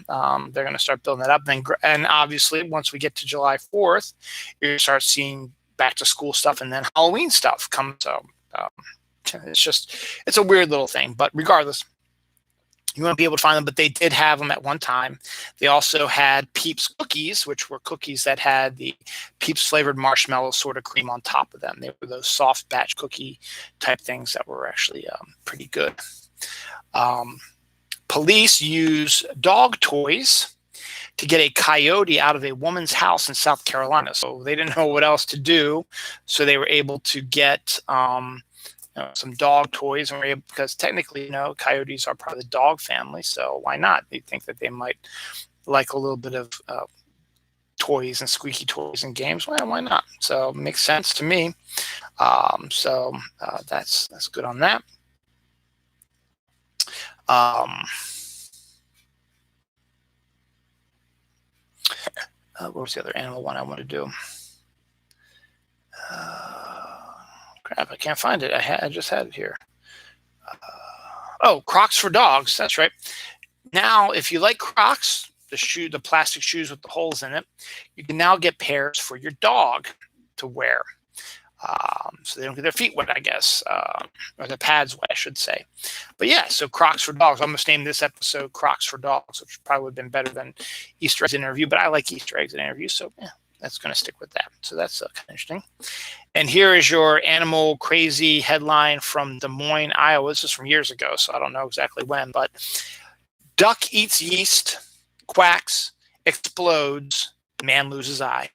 they're going to start building that up. And obviously, once we get to July 4th, you're going to start seeing back to school stuff, and then Halloween stuff come. So it's a weird little thing, but regardless, you won't be able to find them, but they did have them at one time. They also had Peeps cookies, which were cookies that had the Peeps flavored marshmallow sort of cream on top of them. They were those soft batch cookie type things that were actually pretty good. Police use dog toys to get a coyote out of a woman's house in South Carolina. So they didn't know what else to do. So they were able to get some dog toys, and because technically, coyotes are part of the dog family, so why not? They think that they might like a little bit of toys and squeaky toys and games. Well, why not? So it makes sense to me. So that's good on that. What was the other animal one I want to do? Crap, I can't find it. I just had it here. Crocs for dogs. That's right. Now, if you like Crocs, the plastic shoes with the holes in it, you can now get pairs for your dog to wear. So they don't get their feet wet, I guess, or their pads wet, I should say. But yeah, so Crocs for dogs. I'm going to name this episode Crocs for Dogs, which probably would have been better than Easter eggs in interview, but I like Easter eggs in interviews, so yeah, that's going to stick with that. So that's kind of interesting. And here is your animal crazy headline from Des Moines, Iowa. This is from years ago, so I don't know exactly when, but duck eats yeast, quacks, explodes, Man loses eye.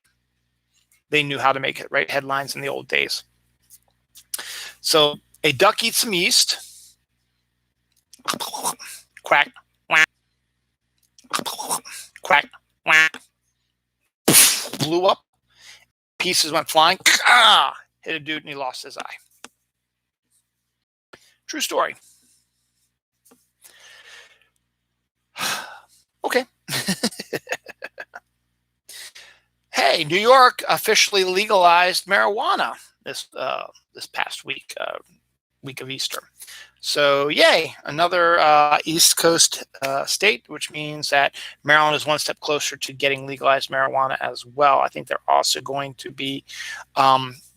They knew how to make it, right? Headlines in the old days. So a duck eats some yeast. Quack. Quack. Blew up. Pieces went flying. Hit a dude and he lost his eye. True story. Okay. Hey, New York officially legalized marijuana this past week, week of Easter. So yay, another East Coast state, which means that Maryland is one step closer to getting legalized marijuana as well. I think they're also going to be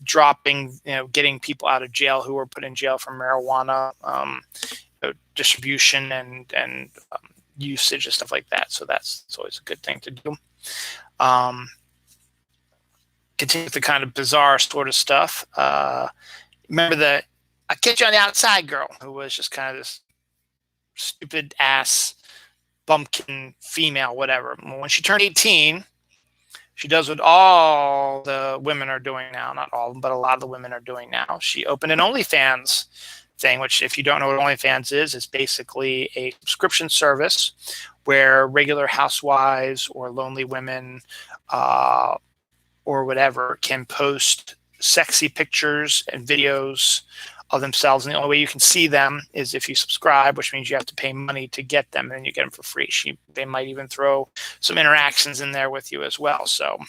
dropping, getting people out of jail who were put in jail for marijuana distribution and usage and stuff like that. So it's always a good thing to do. Continue with the kind of bizarre sort of stuff. Remember the I Catch You on the Outside girl, who was just kind of this stupid ass bumpkin female, whatever. When she turned 18, she does what all the women are doing now. Not all of them, but a lot of the women are doing now. She opened an OnlyFans thing, which, if you don't know what OnlyFans is basically a subscription service where regular housewives or lonely women or whatever can post sexy pictures and videos of themselves. And the only way you can see them is if you subscribe, which means you have to pay money to get them, and then you get them for free. They might even throw some interactions in there with you as well. So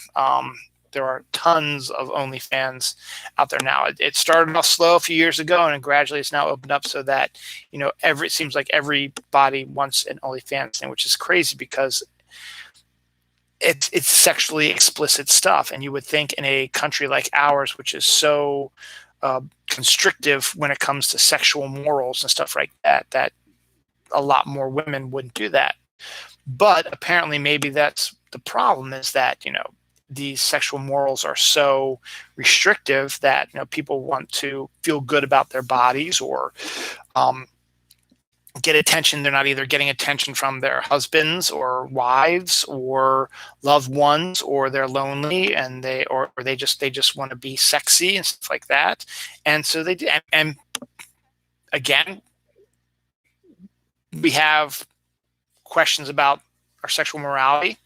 there are tons of OnlyFans out there now. It started off slow a few years ago, and gradually it's now opened up so that, it seems like everybody wants an OnlyFans thing, which is crazy because it's sexually explicit stuff. And you would think in a country like ours, which is so constrictive when it comes to sexual morals and stuff like that, that a lot more women wouldn't do that. But apparently maybe that's the problem, is that, these sexual morals are so restrictive that, people want to feel good about their bodies or get attention. They're not either getting attention from their husbands or wives or loved ones, or they're lonely and they just want to be sexy and stuff like that. And so they do. And again, we have questions about our sexual morality.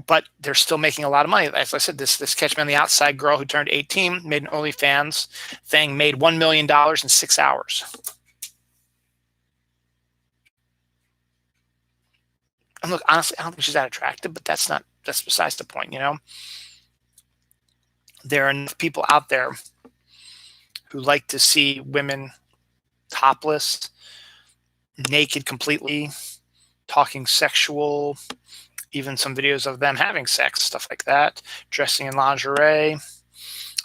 But they're still making a lot of money. As I said, this Catch Me on the Outside girl who turned 18 made an OnlyFans thing, made $1 million in 6 hours. And look, honestly, I don't think she's that attractive, but that's besides the point, There are enough people out there who like to see women topless, naked completely, talking sexual, even some videos of them having sex, stuff like that, dressing in lingerie.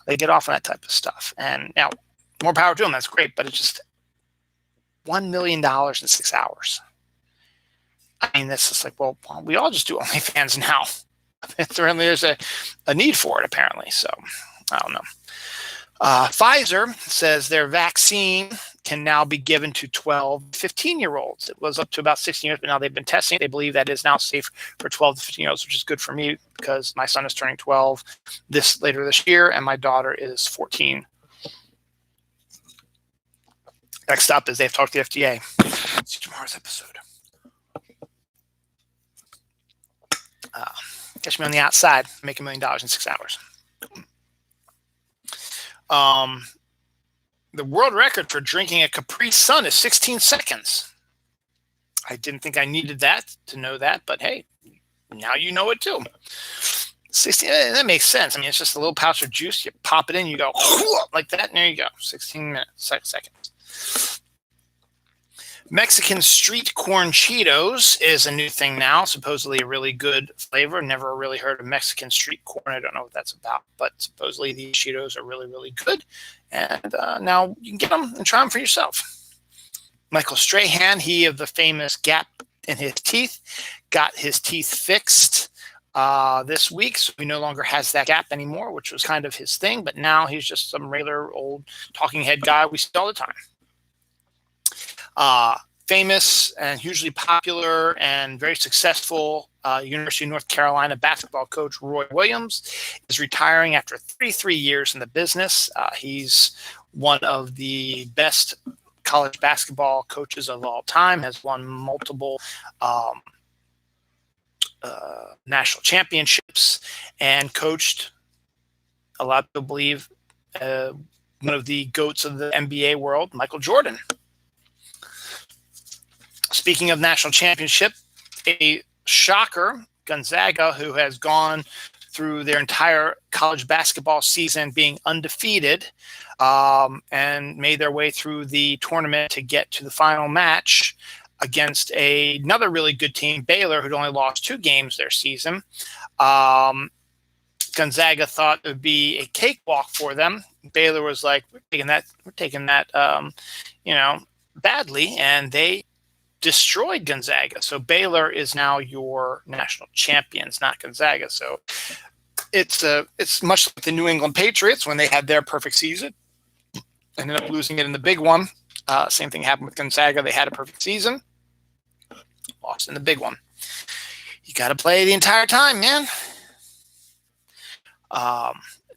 They get off on that type of stuff. And now, more power to them. That's great. But it's just $1 million in 6 hours. I mean, that's just like, well, we all just do OnlyFans now. There's a need for it, apparently. So, I don't know. Pfizer says their vaccine can now be given to 12, 15-year-olds. It was up to about 16 years, but now they've been testing it. They believe that is now safe for 12 to 15-year-olds, which is good for me because my son is turning 12 later this year, and my daughter is 14. Next up is they've talked to the FDA. See tomorrow's episode. Catch Me on the Outside, make $1 million in 6 hours. The world record for drinking a Capri Sun is 16 seconds. I didn't think I needed that to know that, but hey, now you know it too. 16, that makes sense. I mean, it's just a little pouch of juice. You pop it in, you go like that, and there you go. 16 seconds. Mexican street corn Cheetos is a new thing now, supposedly a really good flavor. Never really heard of Mexican street corn. I don't know what that's about, but supposedly these Cheetos are really, really good. And now you can get them and try them for yourself. Michael Strahan, he of the famous gap in his teeth, got his teeth fixed this week. So he no longer has that gap anymore, which was kind of his thing. But now he's just some regular old talking head guy we see all the time. Famous and hugely popular and very successful University of North Carolina basketball coach Roy Williams is retiring after 33 years in the business. He's one of the best college basketball coaches of all time, has won multiple national championships, and coached, a lot of people believe, one of the GOATs of the NBA world, Michael Jordan. Speaking of national championship, a shocker, Gonzaga, who has gone through their entire college basketball season being undefeated, and made their way through the tournament to get to the final match against another really good team, Baylor, who'd only lost 2 games their season. Gonzaga thought it would be a cakewalk for them. Baylor was like, we're taking that, badly, and they destroyed Gonzaga. So Baylor is now your national champions, not Gonzaga. So it's much like the New England Patriots when they had their perfect season, ended up losing it in the big one. Same thing happened with Gonzaga. They had a perfect season, lost in the big one. You got to play the entire time, man.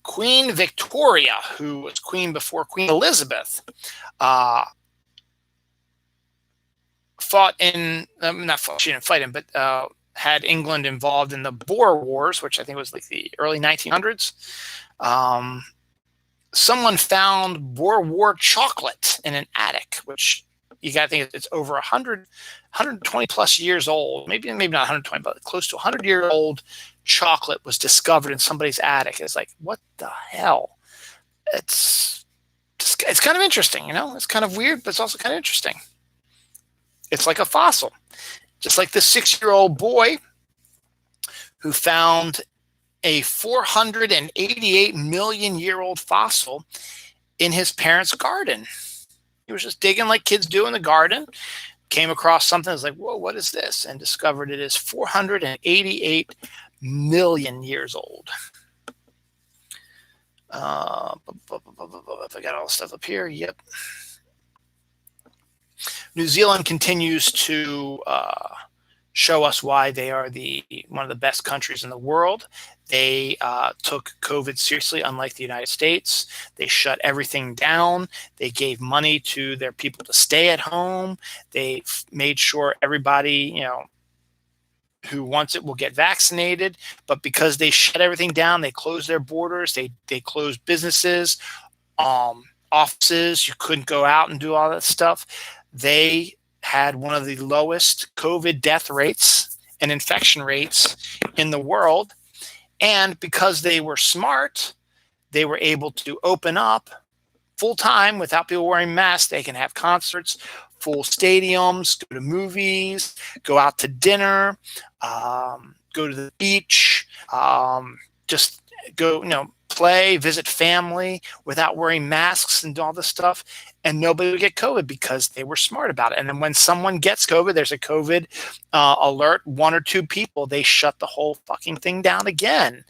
Queen Victoria, who was queen before Queen Elizabeth, fought in, she didn't fight him, but had England involved in the Boer Wars, which I think was like the early 1900s. Someone found Boer War chocolate in an attic, which you got to think it's over 120 plus years old. Maybe not 120, but close to 100-year-old chocolate was discovered in somebody's attic. It's like, what the hell? It's kind of interesting, It's kind of weird, but it's also kind of interesting. It's like a fossil, just like the 6-year-old boy who found a 488 million year old fossil in his parents' garden. He was just digging like kids do in the garden, came across something, was like, whoa, what is this? And discovered it is 488 million years old. If I got all the stuff up here, yep. New Zealand continues to show us why they are one of the best countries in the world. They took COVID seriously, unlike the United States. They shut everything down. They gave money to their people to stay at home. They made sure everybody, who wants it will get vaccinated. But because they shut everything down, they closed their borders. They closed businesses, offices. You couldn't go out and do all that stuff. They had one of the lowest COVID death rates and infection rates in the world. And because they were smart, they were able to open up full time without people wearing masks. They can have concerts, full stadiums, go to movies, go out to dinner, go to the beach, just go, play, visit family without wearing masks and all this stuff. And nobody would get COVID because they were smart about it. And then when someone gets COVID, there's a COVID alert, 1 or 2 people, they shut the whole fucking thing down again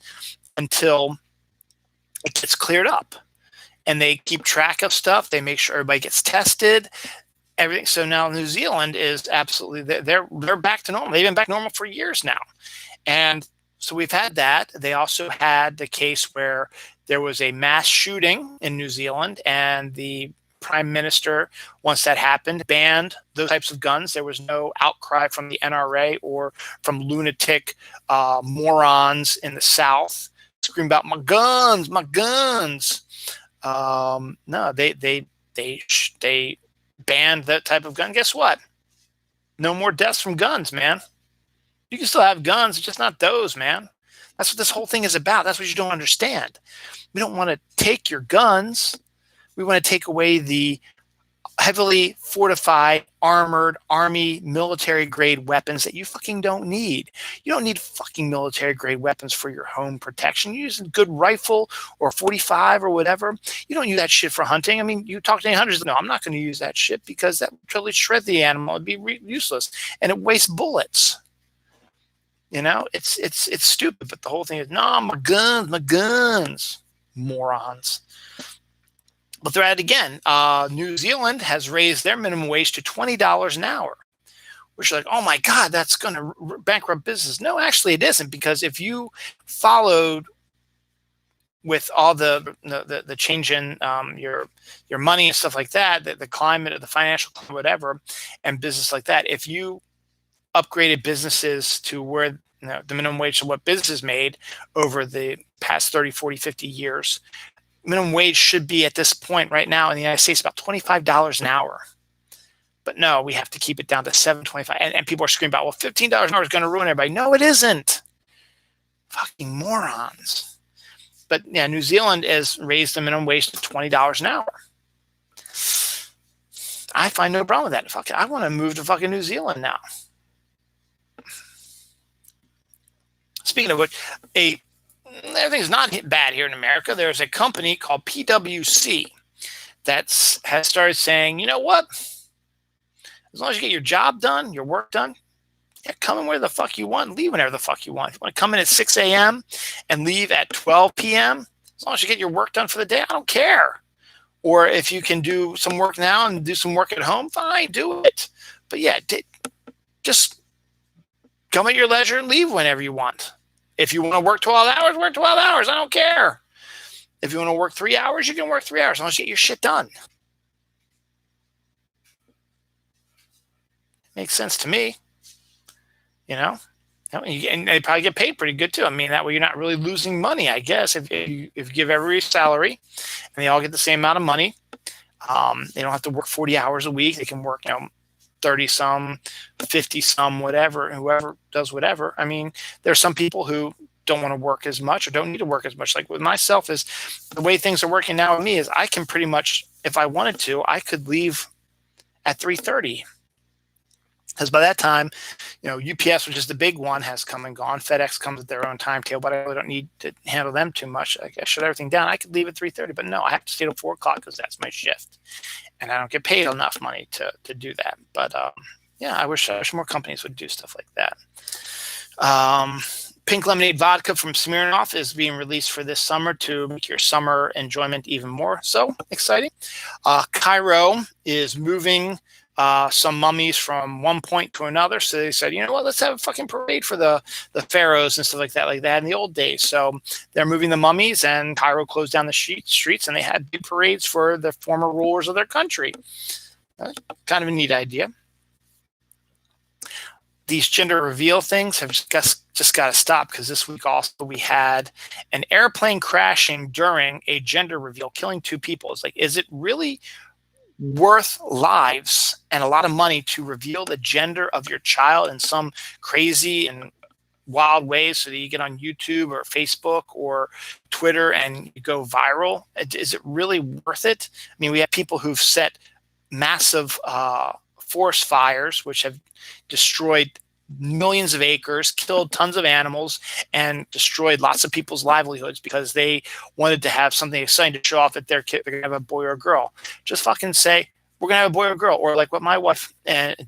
until it gets cleared up. And they keep track of stuff. They make sure everybody gets tested, everything. So now New Zealand is absolutely, they're back to normal. They've been back to normal for years now. And so we've had that. They also had the case where there was a mass shooting in New Zealand, and the Prime Minister, once that happened, banned those types of guns. There was no outcry from the NRA or from lunatic morons in the South screaming about my guns, my guns. No, they banned that type of gun. Guess what? No more deaths from guns, man. You can still have guns, it's just not those, man. That's what this whole thing is about. That's what you don't understand. We don't want to take your guns. We want to take away the heavily fortified, armored, army, military-grade weapons that you fucking don't need. You don't need fucking military-grade weapons for your home protection. You use a good rifle or 45 or whatever. You don't use that shit for hunting. I mean, you talk to any hunters, no, I'm not going to use that shit because that would totally shred the animal. It'd be useless, and it wastes bullets. It's stupid, but the whole thing is, no, my guns, morons. But they're at it again. New Zealand has raised their minimum wage to $20 an hour, which are like, oh my God, that's going to bankrupt business. No, actually it isn't, because if you followed with all the change in your money and stuff like that, the climate of the financial climate, whatever, and business like that, if you upgraded businesses to where the minimum wage of what business made over the past 30, 40, 50 years, minimum wage should be at this point right now in the United States about $25 an hour. But no, we have to keep it down to $7.25. And people are screaming about, well, $15 an hour is going to ruin everybody. No, it isn't. Fucking morons. But yeah, New Zealand has raised the minimum wage to $20 an hour. I find no problem with that. Fuck it, I want to move to fucking New Zealand now. Speaking of which, everything's not bad here in America. There's a company called PwC that has started saying, you know what? As long as you get your job done, your work done, yeah, come in where the fuck you want, leave whenever the fuck you want. If you want to come in at 6 a.m. and leave at 12 p.m., as long as you get your work done for the day, I don't care. Or if you can do some work now and do some work at home, fine, do it. But yeah, just come at your leisure and leave whenever you want. If you want to work 12 hours, work 12 hours. I don't care. If you want to work 3 hours, you can work 3 hours as long as you get your shit done. Makes sense to me. You know? And they probably get paid pretty good too. I mean, that way you're not really losing money, I guess, if you give every salary and they all get the same amount of money. They don't have to work 40 hours a week. They can work, 30 some, 50 some, whatever, whoever does whatever. I mean, there's some people who don't want to work as much or don't need to work as much. Like with myself, is the way things are working now with me is I can pretty much, if I wanted to, I could leave at 3:30. Because by that time, UPS, which is the big one, has come and gone. FedEx comes at their own timetable, but I really don't need to handle them too much. I shut everything down. I could leave at 3:30, but no, I have to stay till 4 o'clock because that's my shift. And I don't get paid enough money to do that. But yeah, I wish more companies would do stuff like that. Pink lemonade vodka from Smirnoff is being released for this summer to make your summer enjoyment even more so exciting. Cairo is moving some mummies from one point to another. So they said, you know what, let's have a fucking parade for the pharaohs and stuff like that in the old days. So they're moving the mummies, and Cairo closed down the streets, and they had big parades for the former rulers of their country. Kind of a neat idea. These gender reveal things have just got to stop, because this week also we had an airplane crashing during a gender reveal, killing 2 people. It's like, is it really worth lives and a lot of money to reveal the gender of your child in some crazy and wild ways so that you get on YouTube or Facebook or Twitter and you go viral? Is it really worth it? I mean, we have people who've set massive forest fires, which have destroyed millions of acres, killed tons of animals, and destroyed lots of people's livelihoods because they wanted to have something exciting to show off that their kid, they're going to have a boy or a girl. Just fucking say, we're going to have a boy or a girl. Or like what my wife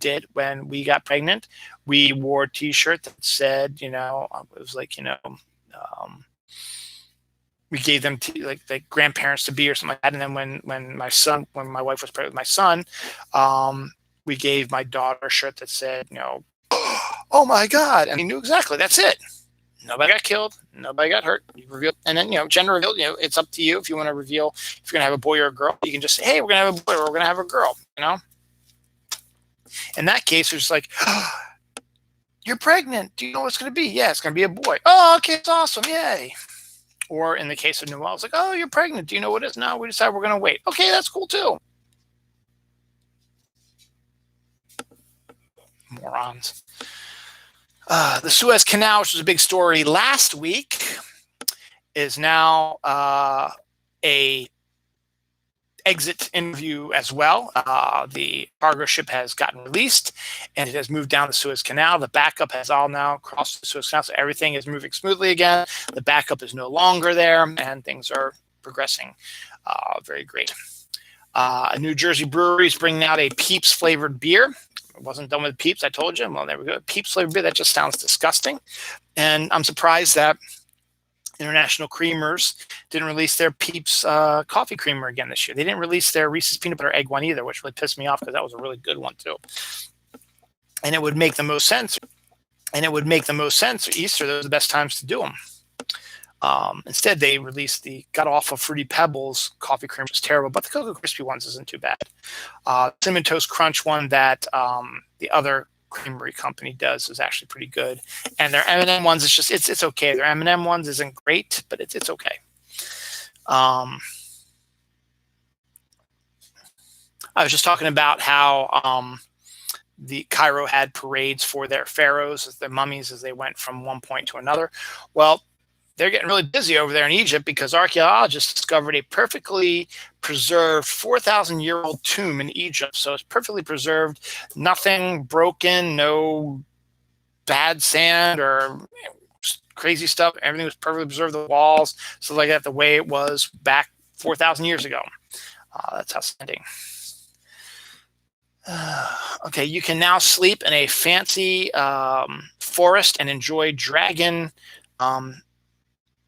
did when we got pregnant, we wore a T-shirt that said, it was like, we gave them like grandparents to be or something like that. And then when my wife was pregnant with my son, we gave my daughter a shirt that said, oh my God. And he knew exactly. That's it. Nobody got killed. Nobody got hurt. You reveal, and then, gender reveal, it's up to you if you want to reveal if you're going to have a boy or a girl. You can just say, hey, we're going to have a boy or we're going to have a girl, In that case, it's like, you're pregnant. Do you know what it's going to be? Yeah, it's going to be a boy. Oh, okay, it's awesome. Yay. Or in the case of Noelle, it's like, oh, you're pregnant. Do you know what it is? No, we decided we're going to wait. Okay, that's cool too. Morons. The Suez Canal, which was a big story last week, is now a exit interview as well. The cargo ship has gotten released, and it has moved down the Suez Canal. The backup has all now crossed the Suez Canal, so everything is moving smoothly again. The backup is no longer there, and things are progressing very great. A New Jersey brewery is bringing out a Peeps flavored beer. It wasn't done with Peeps, I told you. Well, there we go. Peeps flavored beer, that just sounds disgusting. And I'm surprised that International Creamers didn't release their Peeps coffee creamer again this year. They didn't release their Reese's peanut butter egg one either, which really pissed me off because that was a really good one too. and it would make the most sense. And it would make the most sense. Easter, those are the best times to do them. Instead, they released the god-awful Fruity Pebbles coffee cream, which is terrible, but the Cocoa Crispy ones isn't too bad. Cinnamon Toast Crunch one that the other creamery company does is actually pretty good. And their M&M ones, it's okay. Their M&M ones isn't great, but it's okay. I was just talking about how the Cairo had parades for their pharaohs, their mummies, as they went from one point to another. Well, they're getting really busy over there in Egypt because archaeologists discovered a perfectly preserved 4,000-year-old tomb in Egypt. So it's perfectly preserved, nothing broken, no bad sand or crazy stuff. Everything was perfectly preserved, the walls, so like that, the way it was back 4,000 years ago. That's outstanding. Okay, you can now sleep in a fancy forest and enjoy dragon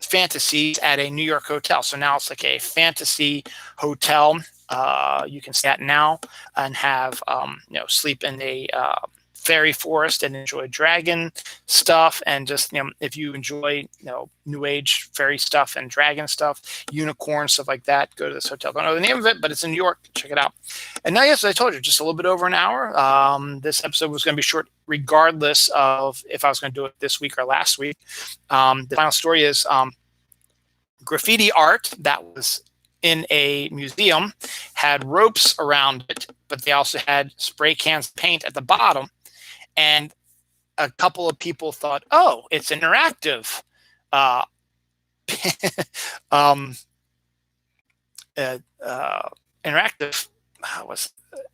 fantasies at a New York hotel. So now it's like a fantasy hotel. You can stay at now and have sleep in a fairy forest and enjoy dragon stuff. And just if you enjoy new age fairy stuff and dragon stuff, unicorn stuff like that, go to this hotel. Don't know the name of it, but it's in New York. Check it out. And now, yes, as I told you, just a little bit over an hour. This episode was going to be short, regardless of if I was going to do it this week or last week. The final story is graffiti art that was in a museum had ropes around it, but they also had spray cans of paint at the bottom. And a couple of people thought, oh, it's interactive interactive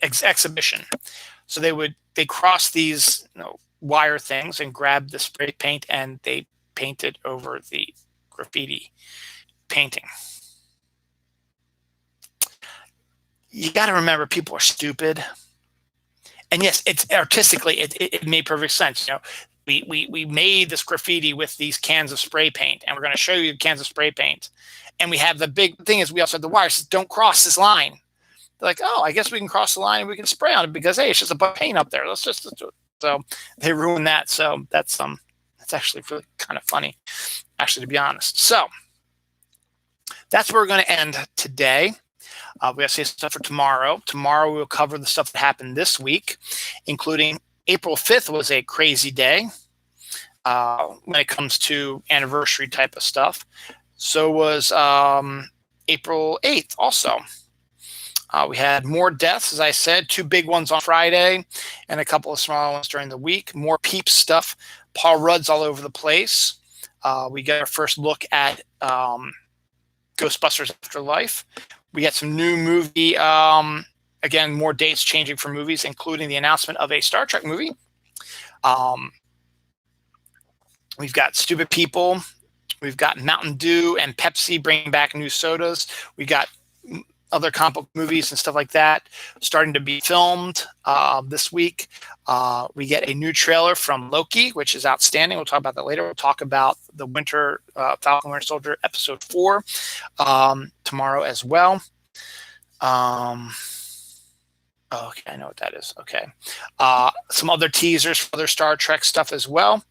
exhibition. So they crossed these wire things and grabbed the spray paint and they painted over the graffiti painting. You got to remember, people are stupid. And yes, it's artistically, it made perfect sense. We made this graffiti with these cans of spray paint, and we're going to show you the cans of spray paint. And we have the big thing is we also have the wire says, don't cross this line. They're like, oh, I guess we can cross the line and we can spray on it because, hey, it's just a bunch of paint up there. Let's just do it. So they ruined that. So that's actually really kind of funny, actually, to be honest. So that's where we're going to end today. We have to say stuff for tomorrow. Tomorrow we'll cover the stuff that happened this week, including April 5th was a crazy day when it comes to anniversary type of stuff. So was April 8th also. We had more deaths, as I said, 2 big ones on Friday and a couple of smaller ones during the week. More Peeps stuff. Paul Rudd's all over the place. We got our first look at Ghostbusters Afterlife. We got some new movie, again, more dates changing for movies, including the announcement of a Star Trek movie. We've got Stupid People. We've got Mountain Dew and Pepsi bringing back new sodas. We got other comic book movies and stuff like that starting to be filmed this week. We get a new trailer from Loki, which is outstanding. We'll talk about that later. We'll talk about the Falcon Winter Soldier episode 4 tomorrow as well. Okay, I know what that is. Okay. Some other teasers for other Star Trek stuff as well.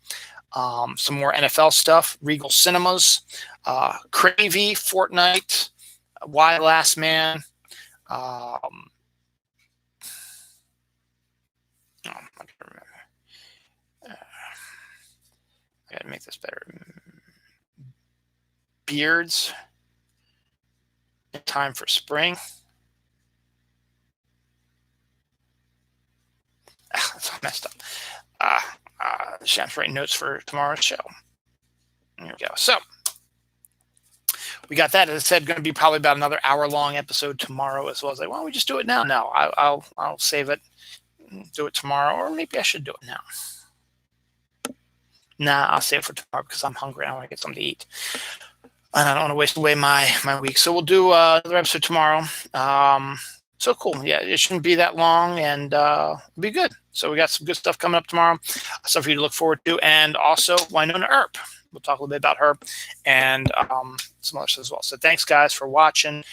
Some more NFL stuff. Regal Cinemas, Cravey, Fortnite, Why Last Man. I gotta make this better. Beards. In Time for Spring. That's all messed up. Sham's writing notes for tomorrow's show. There we go. So we got that. As I said, going to be probably about another hour-long episode tomorrow as well. As like, why don't we just do it now? No, I'll save it, do it tomorrow, or maybe I should do it now. Nah, I'll save it for tomorrow because I'm hungry. I want to get something to eat, and I don't want to waste away my week. So we'll do another episode tomorrow. So cool. Yeah, it shouldn't be that long, and it'll be good. So we got some good stuff coming up tomorrow, stuff for you to look forward to, and also Wynonna Earp. We'll talk a little bit about her and some other stuff as well. So thanks, guys, for watching.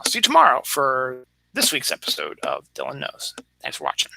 See you tomorrow for this week's episode of Dylan Knows. Thanks for watching.